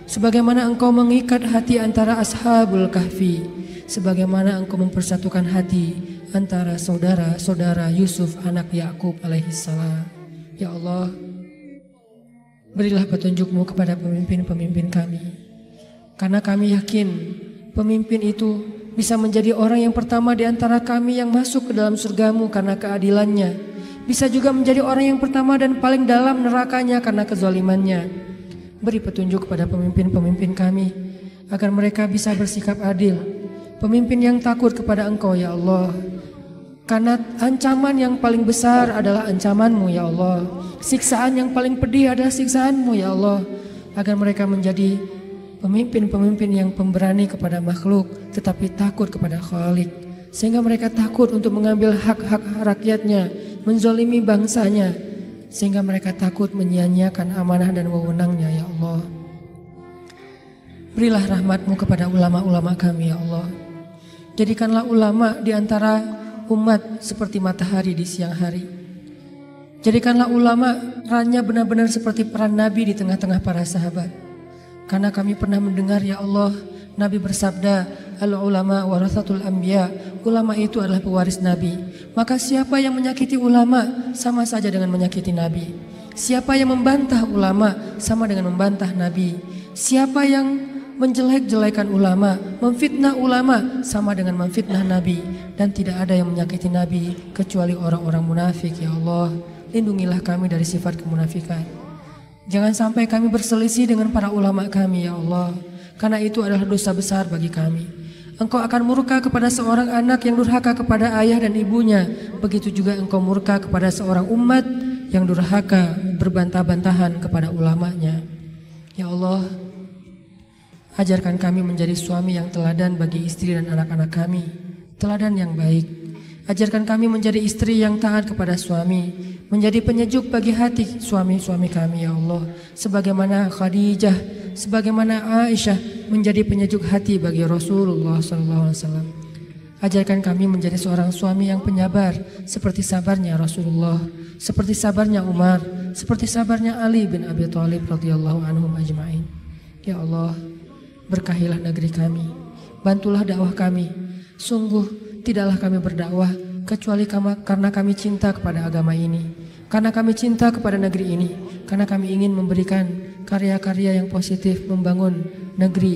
Sebagaimana Engkau mengikat hati antara Ashabul Kahfi, sebagaimana Engkau mempersatukan hati antara saudara-saudara Yusuf anak Yakub alaihissalam. Ya Allah, berilah petunjuk-Mu kepada pemimpin-pemimpin kami. Karena kami yakin pemimpin itu bisa menjadi orang yang pertama di antara kami yang masuk ke dalam surga-Mu karena keadilannya. Bisa juga menjadi orang yang pertama dan paling dalam nerakanya karena kezalimannya. Beri petunjuk kepada pemimpin-pemimpin kami agar mereka bisa bersikap adil. Pemimpin yang takut kepada Engkau ya Allah. Karena ancaman yang paling besar adalah ancaman-Mu ya Allah. Siksaan yang paling pedih adalah siksaan-Mu ya Allah. Agar mereka menjadi pemimpin-pemimpin yang pemberani kepada makhluk tetapi takut kepada Khalik. Sehingga mereka takut untuk mengambil hak-hak rakyatnya, menzalimi bangsanya. Sehingga mereka takut menyia-nyiakan amanah dan wewenangnya ya Allah. Berilah rahmat-Mu kepada ulama-ulama kami ya Allah. Jadikanlah ulama di antara umat seperti matahari di siang hari. Jadikanlah ulama perannya benar-benar seperti peran Nabi di tengah-tengah para sahabat. Karena kami pernah mendengar ya Allah, Nabi bersabda, al-ulama warathatul anbiya, ulama itu adalah pewaris Nabi. Maka siapa yang menyakiti ulama sama saja dengan menyakiti Nabi. Siapa yang membantah ulama sama dengan membantah Nabi. Siapa yang menjelek-jelekan ulama, memfitnah ulama sama dengan memfitnah Nabi. Dan tidak ada yang menyakiti Nabi kecuali orang-orang munafik ya Allah. Lindungilah kami dari sifat kemunafikan. Jangan sampai kami berselisih dengan para ulama kami ya Allah. Karena itu adalah dosa besar bagi kami. Engkau akan murka kepada seorang anak yang durhaka kepada ayah dan ibunya. Begitu juga Engkau murka kepada seorang umat yang durhaka berbantah-bantahan kepada ulamanya. Ya Allah, ajarkan kami menjadi suami yang teladan bagi istri dan anak-anak kami. Teladan yang baik. Ajarkan kami menjadi istri yang taat kepada suami, menjadi penyejuk bagi hati suami-suami kami ya Allah. Sebagaimana Khadijah, sebagaimana Aisyah menjadi penyejuk hati bagi Rasulullah SAW. Ajarkan kami menjadi seorang suami yang penyabar, seperti sabarnya Rasulullah, seperti sabarnya Umar, seperti sabarnya Ali bin Abi Thalib radhiyallahu anhum ajma'in. Ya Allah, berkahilah negeri kami, bantulah dakwah kami. Sungguh tidaklah kami berdakwah kecuali karena kami cinta kepada agama ini, karena kami cinta kepada negeri ini, karena kami ingin memberikan karya-karya yang positif membangun negeri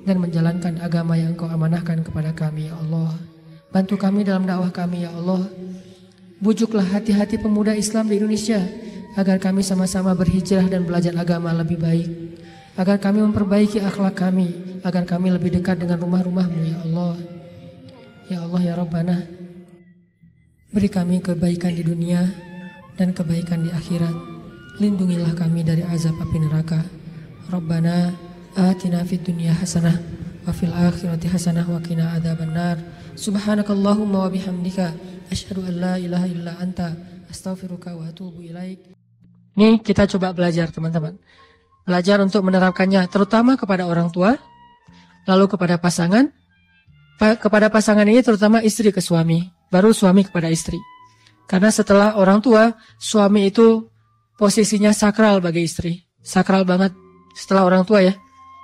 dan menjalankan agama yang Engkau amanahkan kepada kami ya Allah. Bantu kami dalam dakwah kami ya Allah. Bujuklah hati-hati pemuda Islam di Indonesia agar kami sama-sama berhijrah dan belajar agama lebih baik, agar kami memperbaiki akhlak kami, agar kami lebih dekat dengan rumah-rumah-Mu ya Allah. Ya Allah ya Rabbana, Beri kami kebaikan di dunia dan kebaikan di akhirat. Lindungilah kami dari azab api neraka. Rabbana atina fid dunya hasanah wa fil akhirati hasanah wa qina adzabannar. Subhanakallahumma wa bihamdika asyhadu an la ilaha illa anta astaghfiruka wa atubu ilaik. Nih kita coba belajar teman-teman. Belajar untuk menerapkannya terutama kepada orang tua, lalu kepada pasangan. Kepada pasangan ini terutama istri ke suami, baru suami kepada istri. Karena setelah orang tua, suami itu posisinya sakral bagi istri. Sakral banget setelah orang tua ya.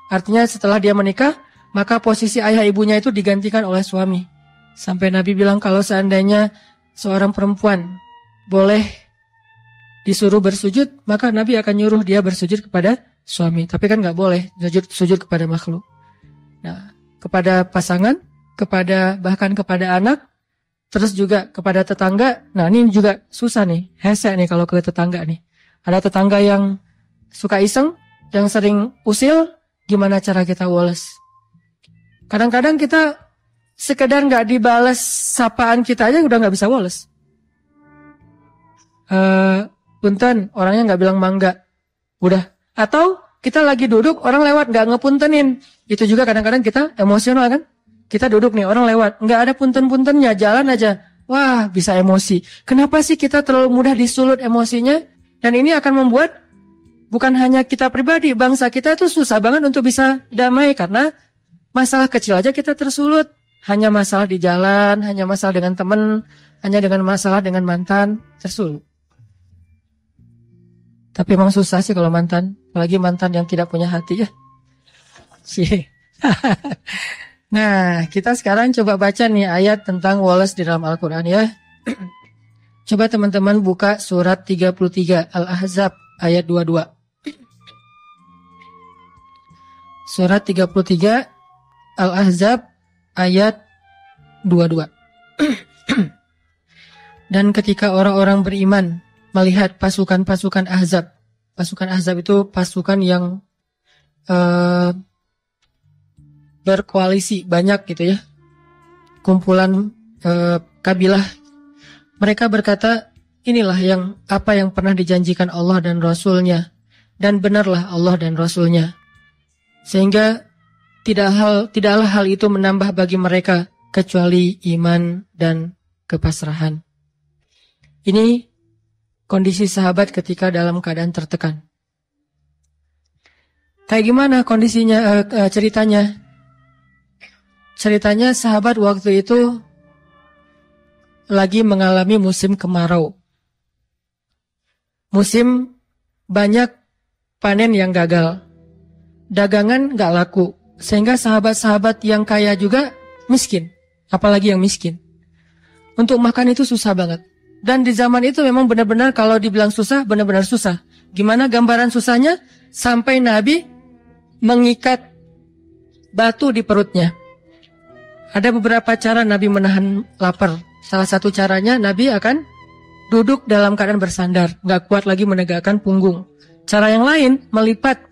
Artinya setelah dia menikah, maka posisi ayah ibunya itu digantikan oleh suami. Sampai Nabi bilang kalau seandainya seorang perempuan boleh disuruh bersujud, maka Nabi akan nyuruh dia bersujud kepada suami. Tapi kan gak boleh sujud kepada makhluk. Nah, kepada pasangan, bahkan kepada anak, terus juga kepada tetangga. Nah ini juga susah nih, hese nih kalau ke tetangga nih. Ada tetangga yang suka iseng, yang sering usil, gimana cara kita woles? Kadang-kadang kita sekedar gak dibales sapaan kita aja udah gak bisa woles. Punten, orangnya gak bilang mangga, udah. Atau kita lagi duduk, orang lewat gak ngepuntenin. Itu juga kadang-kadang kita emosional kan? Kita duduk nih, orang lewat, nggak ada punten-puntennya, jalan aja. Wah, bisa emosi. Kenapa sih kita terlalu mudah disulut emosinya? Dan ini akan membuat bukan hanya kita pribadi, bangsa kita itu susah banget untuk bisa damai. Karena masalah kecil aja kita tersulut. Hanya masalah di jalan, hanya masalah dengan teman, hanya dengan masalah dengan mantan, tersulut. Tapi emang susah sih kalau mantan, apalagi mantan yang tidak punya hati ya. Sih. Nah, kita sekarang coba baca nih ayat tentang woles di dalam Al-Quran ya. Coba teman-teman buka surat 33 Al-Ahzab ayat 22. Surat 33 Al-Ahzab ayat 22. Dan ketika orang-orang beriman melihat pasukan-pasukan Ahzab. Pasukan Ahzab itu pasukan yang berkoalisi banyak gitu ya, kumpulan kabilah. Mereka berkata, inilah apa yang pernah dijanjikan Allah dan Rasulnya, dan benarlah Allah dan Rasulnya. Sehingga tidaklah hal itu menambah bagi mereka kecuali iman dan kepasrahan. Ini kondisi sahabat ketika dalam keadaan tertekan. Kayak gimana kondisinya, ceritanya? Ceritanya sahabat waktu itu lagi mengalami musim kemarau. Musim banyak panen yang gagal. Dagangan gak laku. Sehingga sahabat-sahabat yang kaya juga miskin. Apalagi yang miskin. Untuk makan itu susah banget. Dan di zaman itu memang benar-benar kalau dibilang susah, benar-benar susah. Gimana gambaran susahnya? Sampai Nabi mengikat batu di perutnya. Ada beberapa cara Nabi menahan lapar. Salah satu caranya Nabi akan duduk dalam keadaan bersandar, nggak kuat lagi menegakkan punggung. Cara yang lain melipat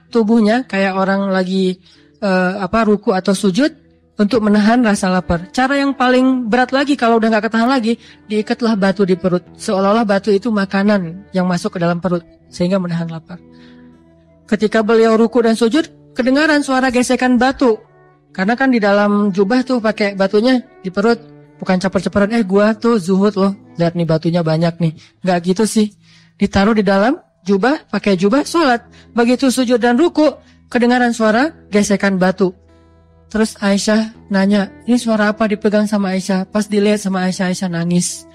tubuhnya kayak orang lagi ruku atau sujud untuk menahan rasa lapar. Cara yang paling berat lagi kalau udah nggak ketahan lagi, diikatlah batu di perut, seolah-olah batu itu makanan yang masuk ke dalam perut sehingga menahan lapar. Ketika beliau ruku dan sujud, kedengaran suara gesekan batu. Karena kan di dalam jubah tuh pakai batunya di perut, bukan caper-caperan, gua tuh zuhud loh, lihat nih batunya banyak nih. Nggak gitu sih, ditaruh di dalam jubah, pakai jubah, sholat. Begitu sujud dan ruku, kedengaran suara gesekan batu. Terus Aisyah nanya, ini suara apa dipegang sama Aisyah? Pas dilihat sama Aisyah, Aisyah nangis.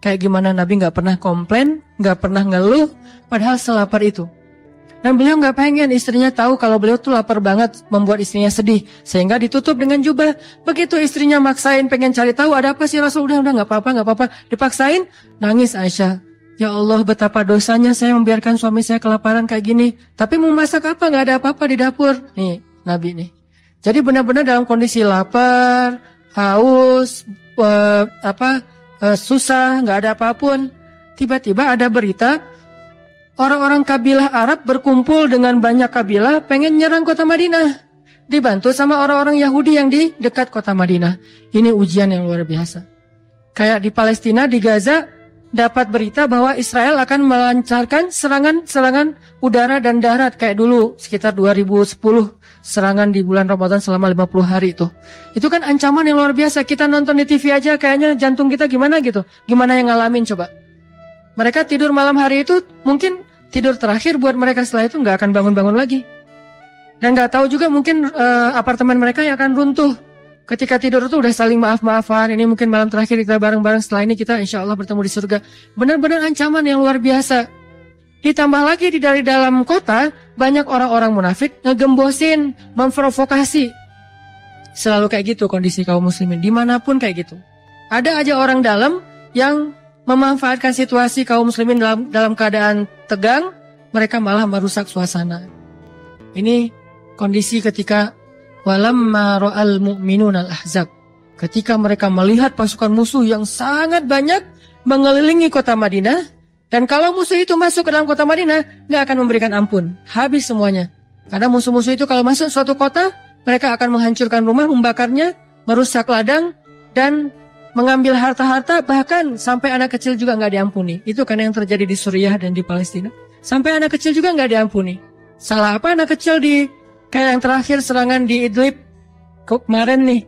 Kayak gimana Nabi nggak pernah komplain, nggak pernah ngeluh, padahal selapar itu. Dan beliau nggak pengen istrinya tahu kalau beliau tuh lapar banget, membuat istrinya sedih, sehingga ditutup dengan jubah. Begitu istrinya maksain pengen cari tahu ada apa sih Rasul, udah nggak apa-apa, dipaksain, nangis Aisyah. Ya Allah, betapa dosanya saya membiarkan suami saya kelaparan kayak gini. Tapi mau masak apa? Nggak ada apa-apa di dapur. Nih Nabi nih. Jadi benar-benar dalam kondisi lapar, haus, susah, nggak ada apapun. Tiba-tiba ada berita, orang-orang kabilah Arab berkumpul dengan banyak kabilah pengen nyerang kota Madinah. Dibantu sama orang-orang Yahudi yang di dekat kota Madinah. Ini ujian yang luar biasa. Kayak di Palestina, di Gaza, dapat berita bahwa Israel akan melancarkan serangan udara dan darat kayak dulu sekitar 2010, serangan di bulan Ramadan selama 50 hari itu. Itu kan ancaman yang luar biasa. Kita nonton di TV aja kayaknya jantung kita gimana gitu. Gimana yang ngalamin coba? Mereka tidur malam hari itu mungkin tidur terakhir buat mereka, setelah itu nggak akan bangun-bangun lagi. Dan nggak tahu juga mungkin apartemen mereka yang akan runtuh. Ketika tidur itu udah saling maaf-maafan, ini mungkin malam terakhir kita bareng-bareng, setelah ini kita insya Allah bertemu di surga. Benar-benar ancaman yang luar biasa. Ditambah lagi dari dalam kota, banyak orang-orang munafik ngegembosin, memprovokasi. Selalu kayak gitu kondisi kaum muslimin, dimanapun kayak gitu. Ada aja orang dalam yang memanfaatkan situasi kaum muslimin dalam keadaan tegang, mereka malah merusak suasana. Ini kondisi ketika walamma ra'al mu'minun al-ahzab. Ketika mereka melihat pasukan musuh yang sangat banyak mengelilingi kota Madinah, dan kalau musuh itu masuk ke dalam kota Madinah, nggak akan memberikan ampun, habis semuanya. Karena musuh-musuh itu kalau masuk suatu kota, mereka akan menghancurkan rumah, membakarnya, merusak ladang, dan mengambil harta-harta, bahkan sampai anak kecil juga nggak diampuni. Itu kan yang terjadi di Suriah dan di Palestina. Sampai anak kecil juga nggak diampuni. Salah apa anak kecil di kayak yang terakhir serangan di Idlib kemarin nih,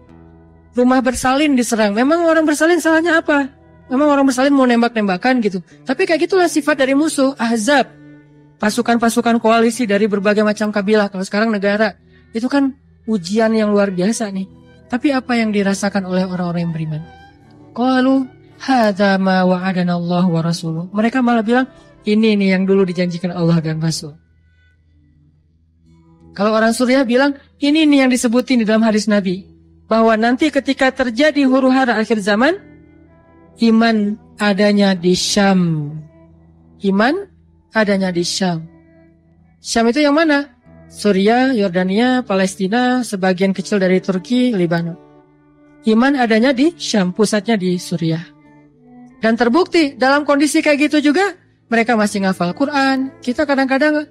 rumah bersalin diserang. Memang orang bersalin salahnya apa? Memang orang bersalin mau nembak-nembakan gitu. Tapi kayak gitulah sifat dari musuh, ahzab. Pasukan-pasukan koalisi dari berbagai macam kabilah. Kalau sekarang negara, itu kan ujian yang luar biasa nih. Tapi apa yang dirasakan oleh orang-orang yang beriman? Qalu hadza ma wa'adana Allah wa rasuluh. Mereka malah bilang, ini nih yang dulu dijanjikan Allah dan Rasul. Kalau orang Suriah bilang, ini nih yang disebutin di dalam hadis Nabi. Bahwa nanti ketika terjadi huru-hara akhir zaman, iman adanya di Syam. Iman adanya di Syam. Syam itu yang mana? Suriah, Yordania, Palestina, sebagian kecil dari Turki, Lebanon. Iman adanya di Syam, pusatnya di Suriah. Dan terbukti, dalam kondisi kayak gitu juga, mereka masih ngafal Quran. Kita kadang-kadang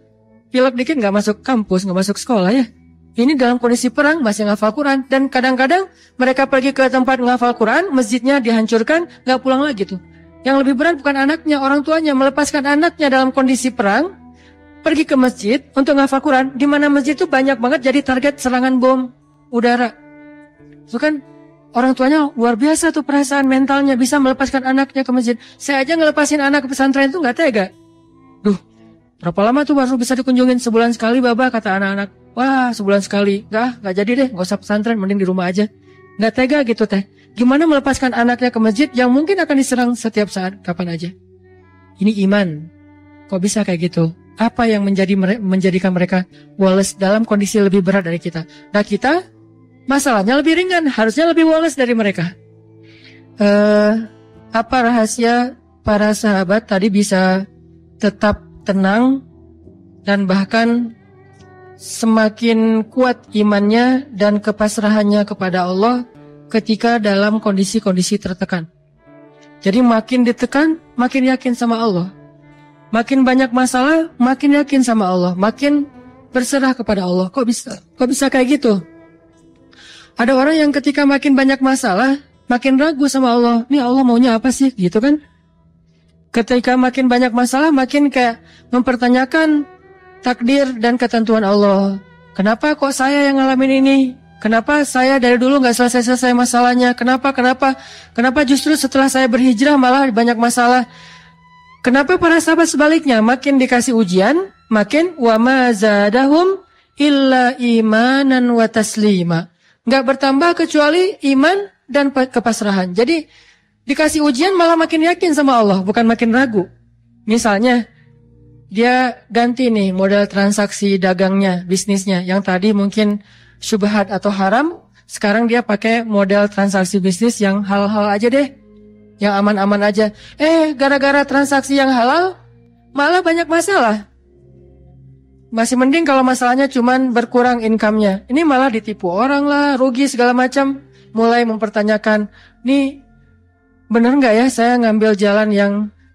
pilek dikit nggak masuk kampus, nggak masuk sekolah ya. Ini dalam kondisi perang masih ngafal Quran. Dan kadang-kadang mereka pergi ke tempat ngafal Quran, masjidnya dihancurkan, nggak pulang lagi tuh. Yang lebih berat bukan anaknya, orang tuanya melepaskan anaknya dalam kondisi perang, pergi ke masjid untuk ngafal Quran, di mana masjid itu banyak banget jadi target serangan bom udara. Itu kan orang tuanya luar biasa tuh perasaan mentalnya, bisa melepaskan anaknya ke masjid. Saya aja ngelepasin anak ke pesantren itu nggak tega. Duh, berapa lama tuh baru bisa dikunjungin? Sebulan sekali Baba, kata anak-anak. Wah, sebulan sekali. Nggak jadi deh, nggak usah pesantren, mending di rumah aja. Nggak tega gitu teh. Gimana melepaskan anaknya ke masjid yang mungkin akan diserang setiap saat, kapan aja. Ini iman. Kok bisa kayak gitu? Apa yang menjadikan mereka wales dalam kondisi lebih berat dari kita? Nah kita, masalahnya lebih ringan, harusnya lebih wales dari mereka. Apa rahasia para sahabat tadi bisa tetap tenang dan bahkan semakin kuat imannya dan kepasrahannya kepada Allah ketika dalam kondisi-kondisi tertekan? Jadi makin ditekan, makin yakin sama Allah. Makin banyak masalah, makin yakin sama Allah, makin berserah kepada Allah. Kok bisa kayak gitu? Ada orang yang ketika makin banyak masalah, makin ragu sama Allah. Nih Allah maunya apa sih? Gitu kan? Ketika makin banyak masalah, makin kayak mempertanyakan takdir dan ketentuan Allah. Kenapa kok saya yang ngalamin ini? Kenapa saya dari dulu nggak selesai-selesai masalahnya? Kenapa justru setelah saya berhijrah malah banyak masalah? Kenapa para sahabat sebaliknya? Makin dikasih ujian, makin wa ma zadahum illa imanan wa taslima. Nggak bertambah kecuali iman dan kepasrahan. Jadi dikasih ujian malah makin yakin sama Allah, bukan makin ragu. Misalnya dia ganti nih model transaksi dagangnya, bisnisnya. Yang tadi mungkin syubhat atau haram, sekarang dia pakai model transaksi bisnis yang halal aja deh. Yang aman-aman aja. Gara-gara transaksi yang halal, malah banyak masalah. Masih mending kalau masalahnya cuman berkurang income-nya. Ini malah ditipu orang lah, rugi segala macam. Mulai mempertanyakan, nih bener nggak ya saya ngambil jalan yang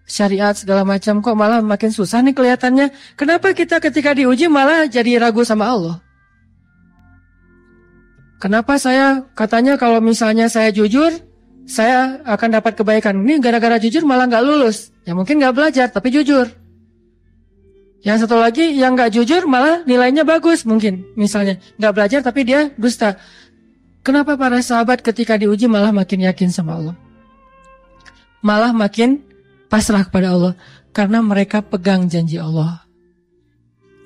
syariat segala macam, kok malah makin susah nih kelihatannya. Kenapa kita ketika diuji malah jadi ragu sama Allah? Kenapa saya katanya kalau misalnya saya jujur, saya akan dapat kebaikan. Ini gara-gara jujur malah nggak lulus. Ya mungkin nggak belajar tapi jujur. Yang satu lagi yang nggak jujur malah nilainya bagus mungkin. Misalnya nggak belajar tapi dia dusta. Kenapa para sahabat ketika diuji malah makin yakin sama Allah? Malah makin pasrah kepada Allah. Karena mereka pegang janji Allah.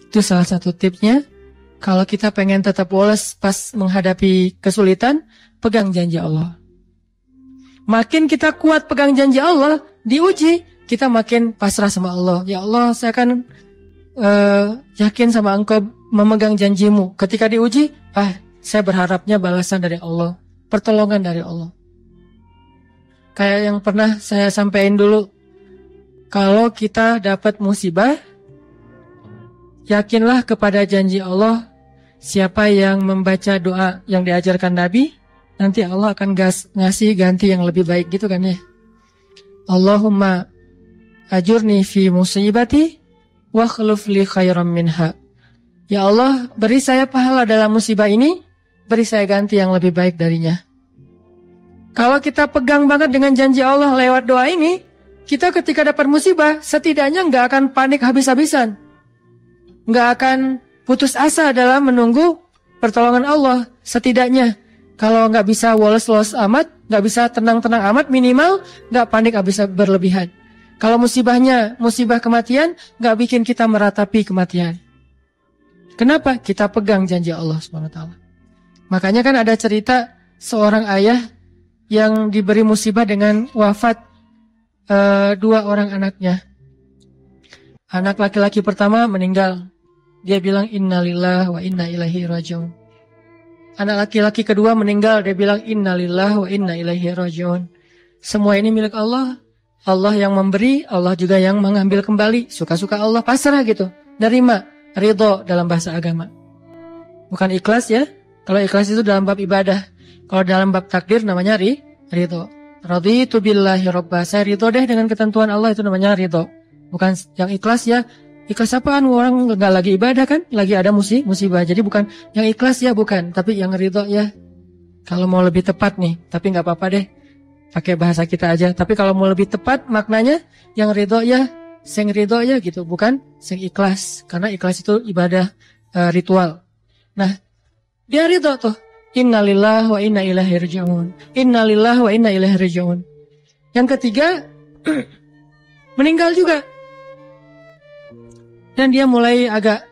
Itu salah satu tipsnya. Kalau kita pengen tetap woles pas menghadapi kesulitan, pegang janji Allah. Makin kita kuat pegang janji Allah, diuji, kita makin pasrah sama Allah. Ya Allah, saya akan yakin sama Engkau memegang janjimu. Ketika diuji, saya berharapnya balasan dari Allah, pertolongan dari Allah. Kayak yang pernah saya sampaikan dulu, kalau kita dapat musibah, yakinlah kepada janji Allah. Siapa yang membaca doa yang diajarkan Nabi, nanti Allah akan ngasih ganti yang lebih baik gitu kan ya. Allahumma ajurni fi musibati wa khluf li khairam minha. Ya Allah, beri saya pahala dalam musibah ini, beri saya ganti yang lebih baik darinya. Kalau kita pegang banget dengan janji Allah lewat doa ini, kita ketika dapat musibah, setidaknya nggak akan panik habis-habisan. Nggak akan putus asa dalam menunggu pertolongan Allah. Setidaknya, kalau nggak bisa woles-woles amat, nggak bisa tenang-tenang amat, minimal nggak panik habis berlebihan. Kalau musibahnya, musibah kematian, nggak bikin kita meratapi kematian. Kenapa? Kita pegang janji Allah SWT. Makanya kan ada cerita seorang ayah yang diberi musibah dengan wafat 2 orang anaknya. Anak laki-laki pertama meninggal. Dia bilang innalillahi wa inna ilaihi rajiun. Anak laki-laki kedua meninggal. Dia bilang innalillahi wa inna ilaihi rajiun. Semua ini milik Allah. Allah yang memberi, Allah juga yang mengambil kembali. Suka-suka Allah, pasrah gitu. Nerima, ridho dalam bahasa agama. Bukan ikhlas ya. Kalau ikhlas itu dalam bab ibadah. Kalau dalam bab takdir namanya ridho. Raditu billahi robba. Saya ridho deh dengan ketentuan Allah, itu namanya ridho. Bukan yang ikhlas ya. Ikhlas apaan? Orang nggak lagi ibadah kan? Lagi ada musibah. Jadi bukan yang ikhlas ya, bukan. Tapi yang ridho ya. Kalau mau lebih tepat nih. Tapi nggak apa-apa deh. Pakai bahasa kita aja. Tapi kalau mau lebih tepat maknanya yang ridho ya, sing ridho ya gitu. Bukan sing ikhlas. Karena ikhlas itu ibadah ritual. Nah, dia ridho tuh. Innalillahi wa inna ilaihi raji'un. Innalillahi wa inna ilaihi raji'un. Yang ketiga meninggal juga. Dan dia mulai agak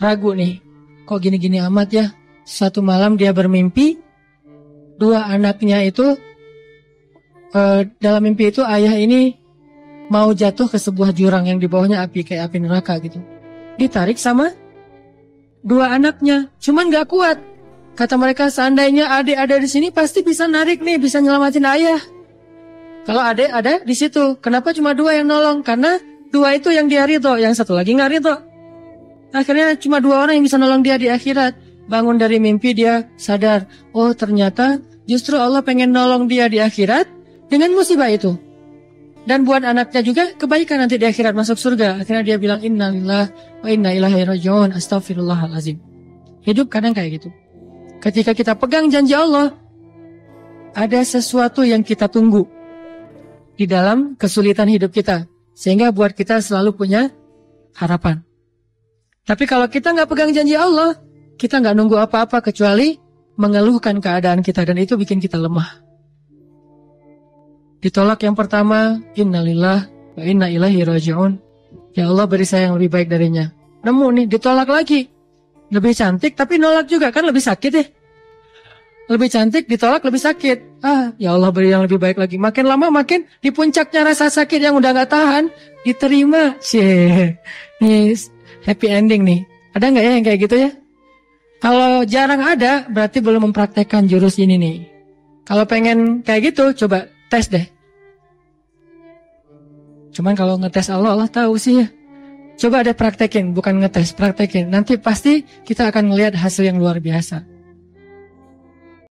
ragu nih. Kok gini-gini amat ya? Suatu malam dia bermimpi 2 anaknya itu dalam mimpi itu ayah ini mau jatuh ke sebuah jurang yang di bawahnya api, kayak api neraka gitu. Ditarik sama 2 anaknya, cuman gak kuat. Kata mereka, seandainya adik ada di sini pasti bisa narik nih, bisa nyelamatin ayah. Kalau adik ada di situ, kenapa cuma 2 yang nolong? Karena 2 itu yang dia ridho, yang satu lagi nggak ridho. Akhirnya cuma 2 orang yang bisa nolong dia di akhirat. Bangun dari mimpi dia sadar, oh ternyata justru Allah pengen nolong dia di akhirat dengan musibah itu. Dan buat anaknya juga kebaikan nanti di akhirat masuk surga. Akhirnya dia bilang innalillahi wa inna ilaihi raji'un, astaghfirullahalazim. Hidup kadang kayak gitu. Ketika kita pegang janji Allah, ada sesuatu yang kita tunggu di dalam kesulitan hidup kita. Sehingga buat kita selalu punya harapan. Tapi kalau kita nggak pegang janji Allah, kita nggak nunggu apa-apa kecuali mengeluhkan keadaan kita. Dan itu bikin kita lemah. Ditolak yang pertama, innalillahi wa inna ilaihi raji'un. Ya Allah, beri saya yang lebih baik darinya. Nemu nih, ditolak lagi. Lebih cantik tapi nolak juga, kan lebih sakit ya. Lebih cantik, ditolak lebih sakit. Ya Allah, beri yang lebih baik lagi. Makin lama makin di puncaknya rasa sakit yang udah gak tahan, diterima. Nih happy ending nih. Ada gak ya yang kayak gitu ya? Kalau jarang ada, berarti belum mempraktekkan jurus ini nih. Kalau pengen kayak gitu, coba tes deh. Cuman kalau ngetes Allah tahu sih ya. Coba deh praktekin, bukan ngetes, praktekin. Nanti pasti kita akan ngelihat hasil yang luar biasa.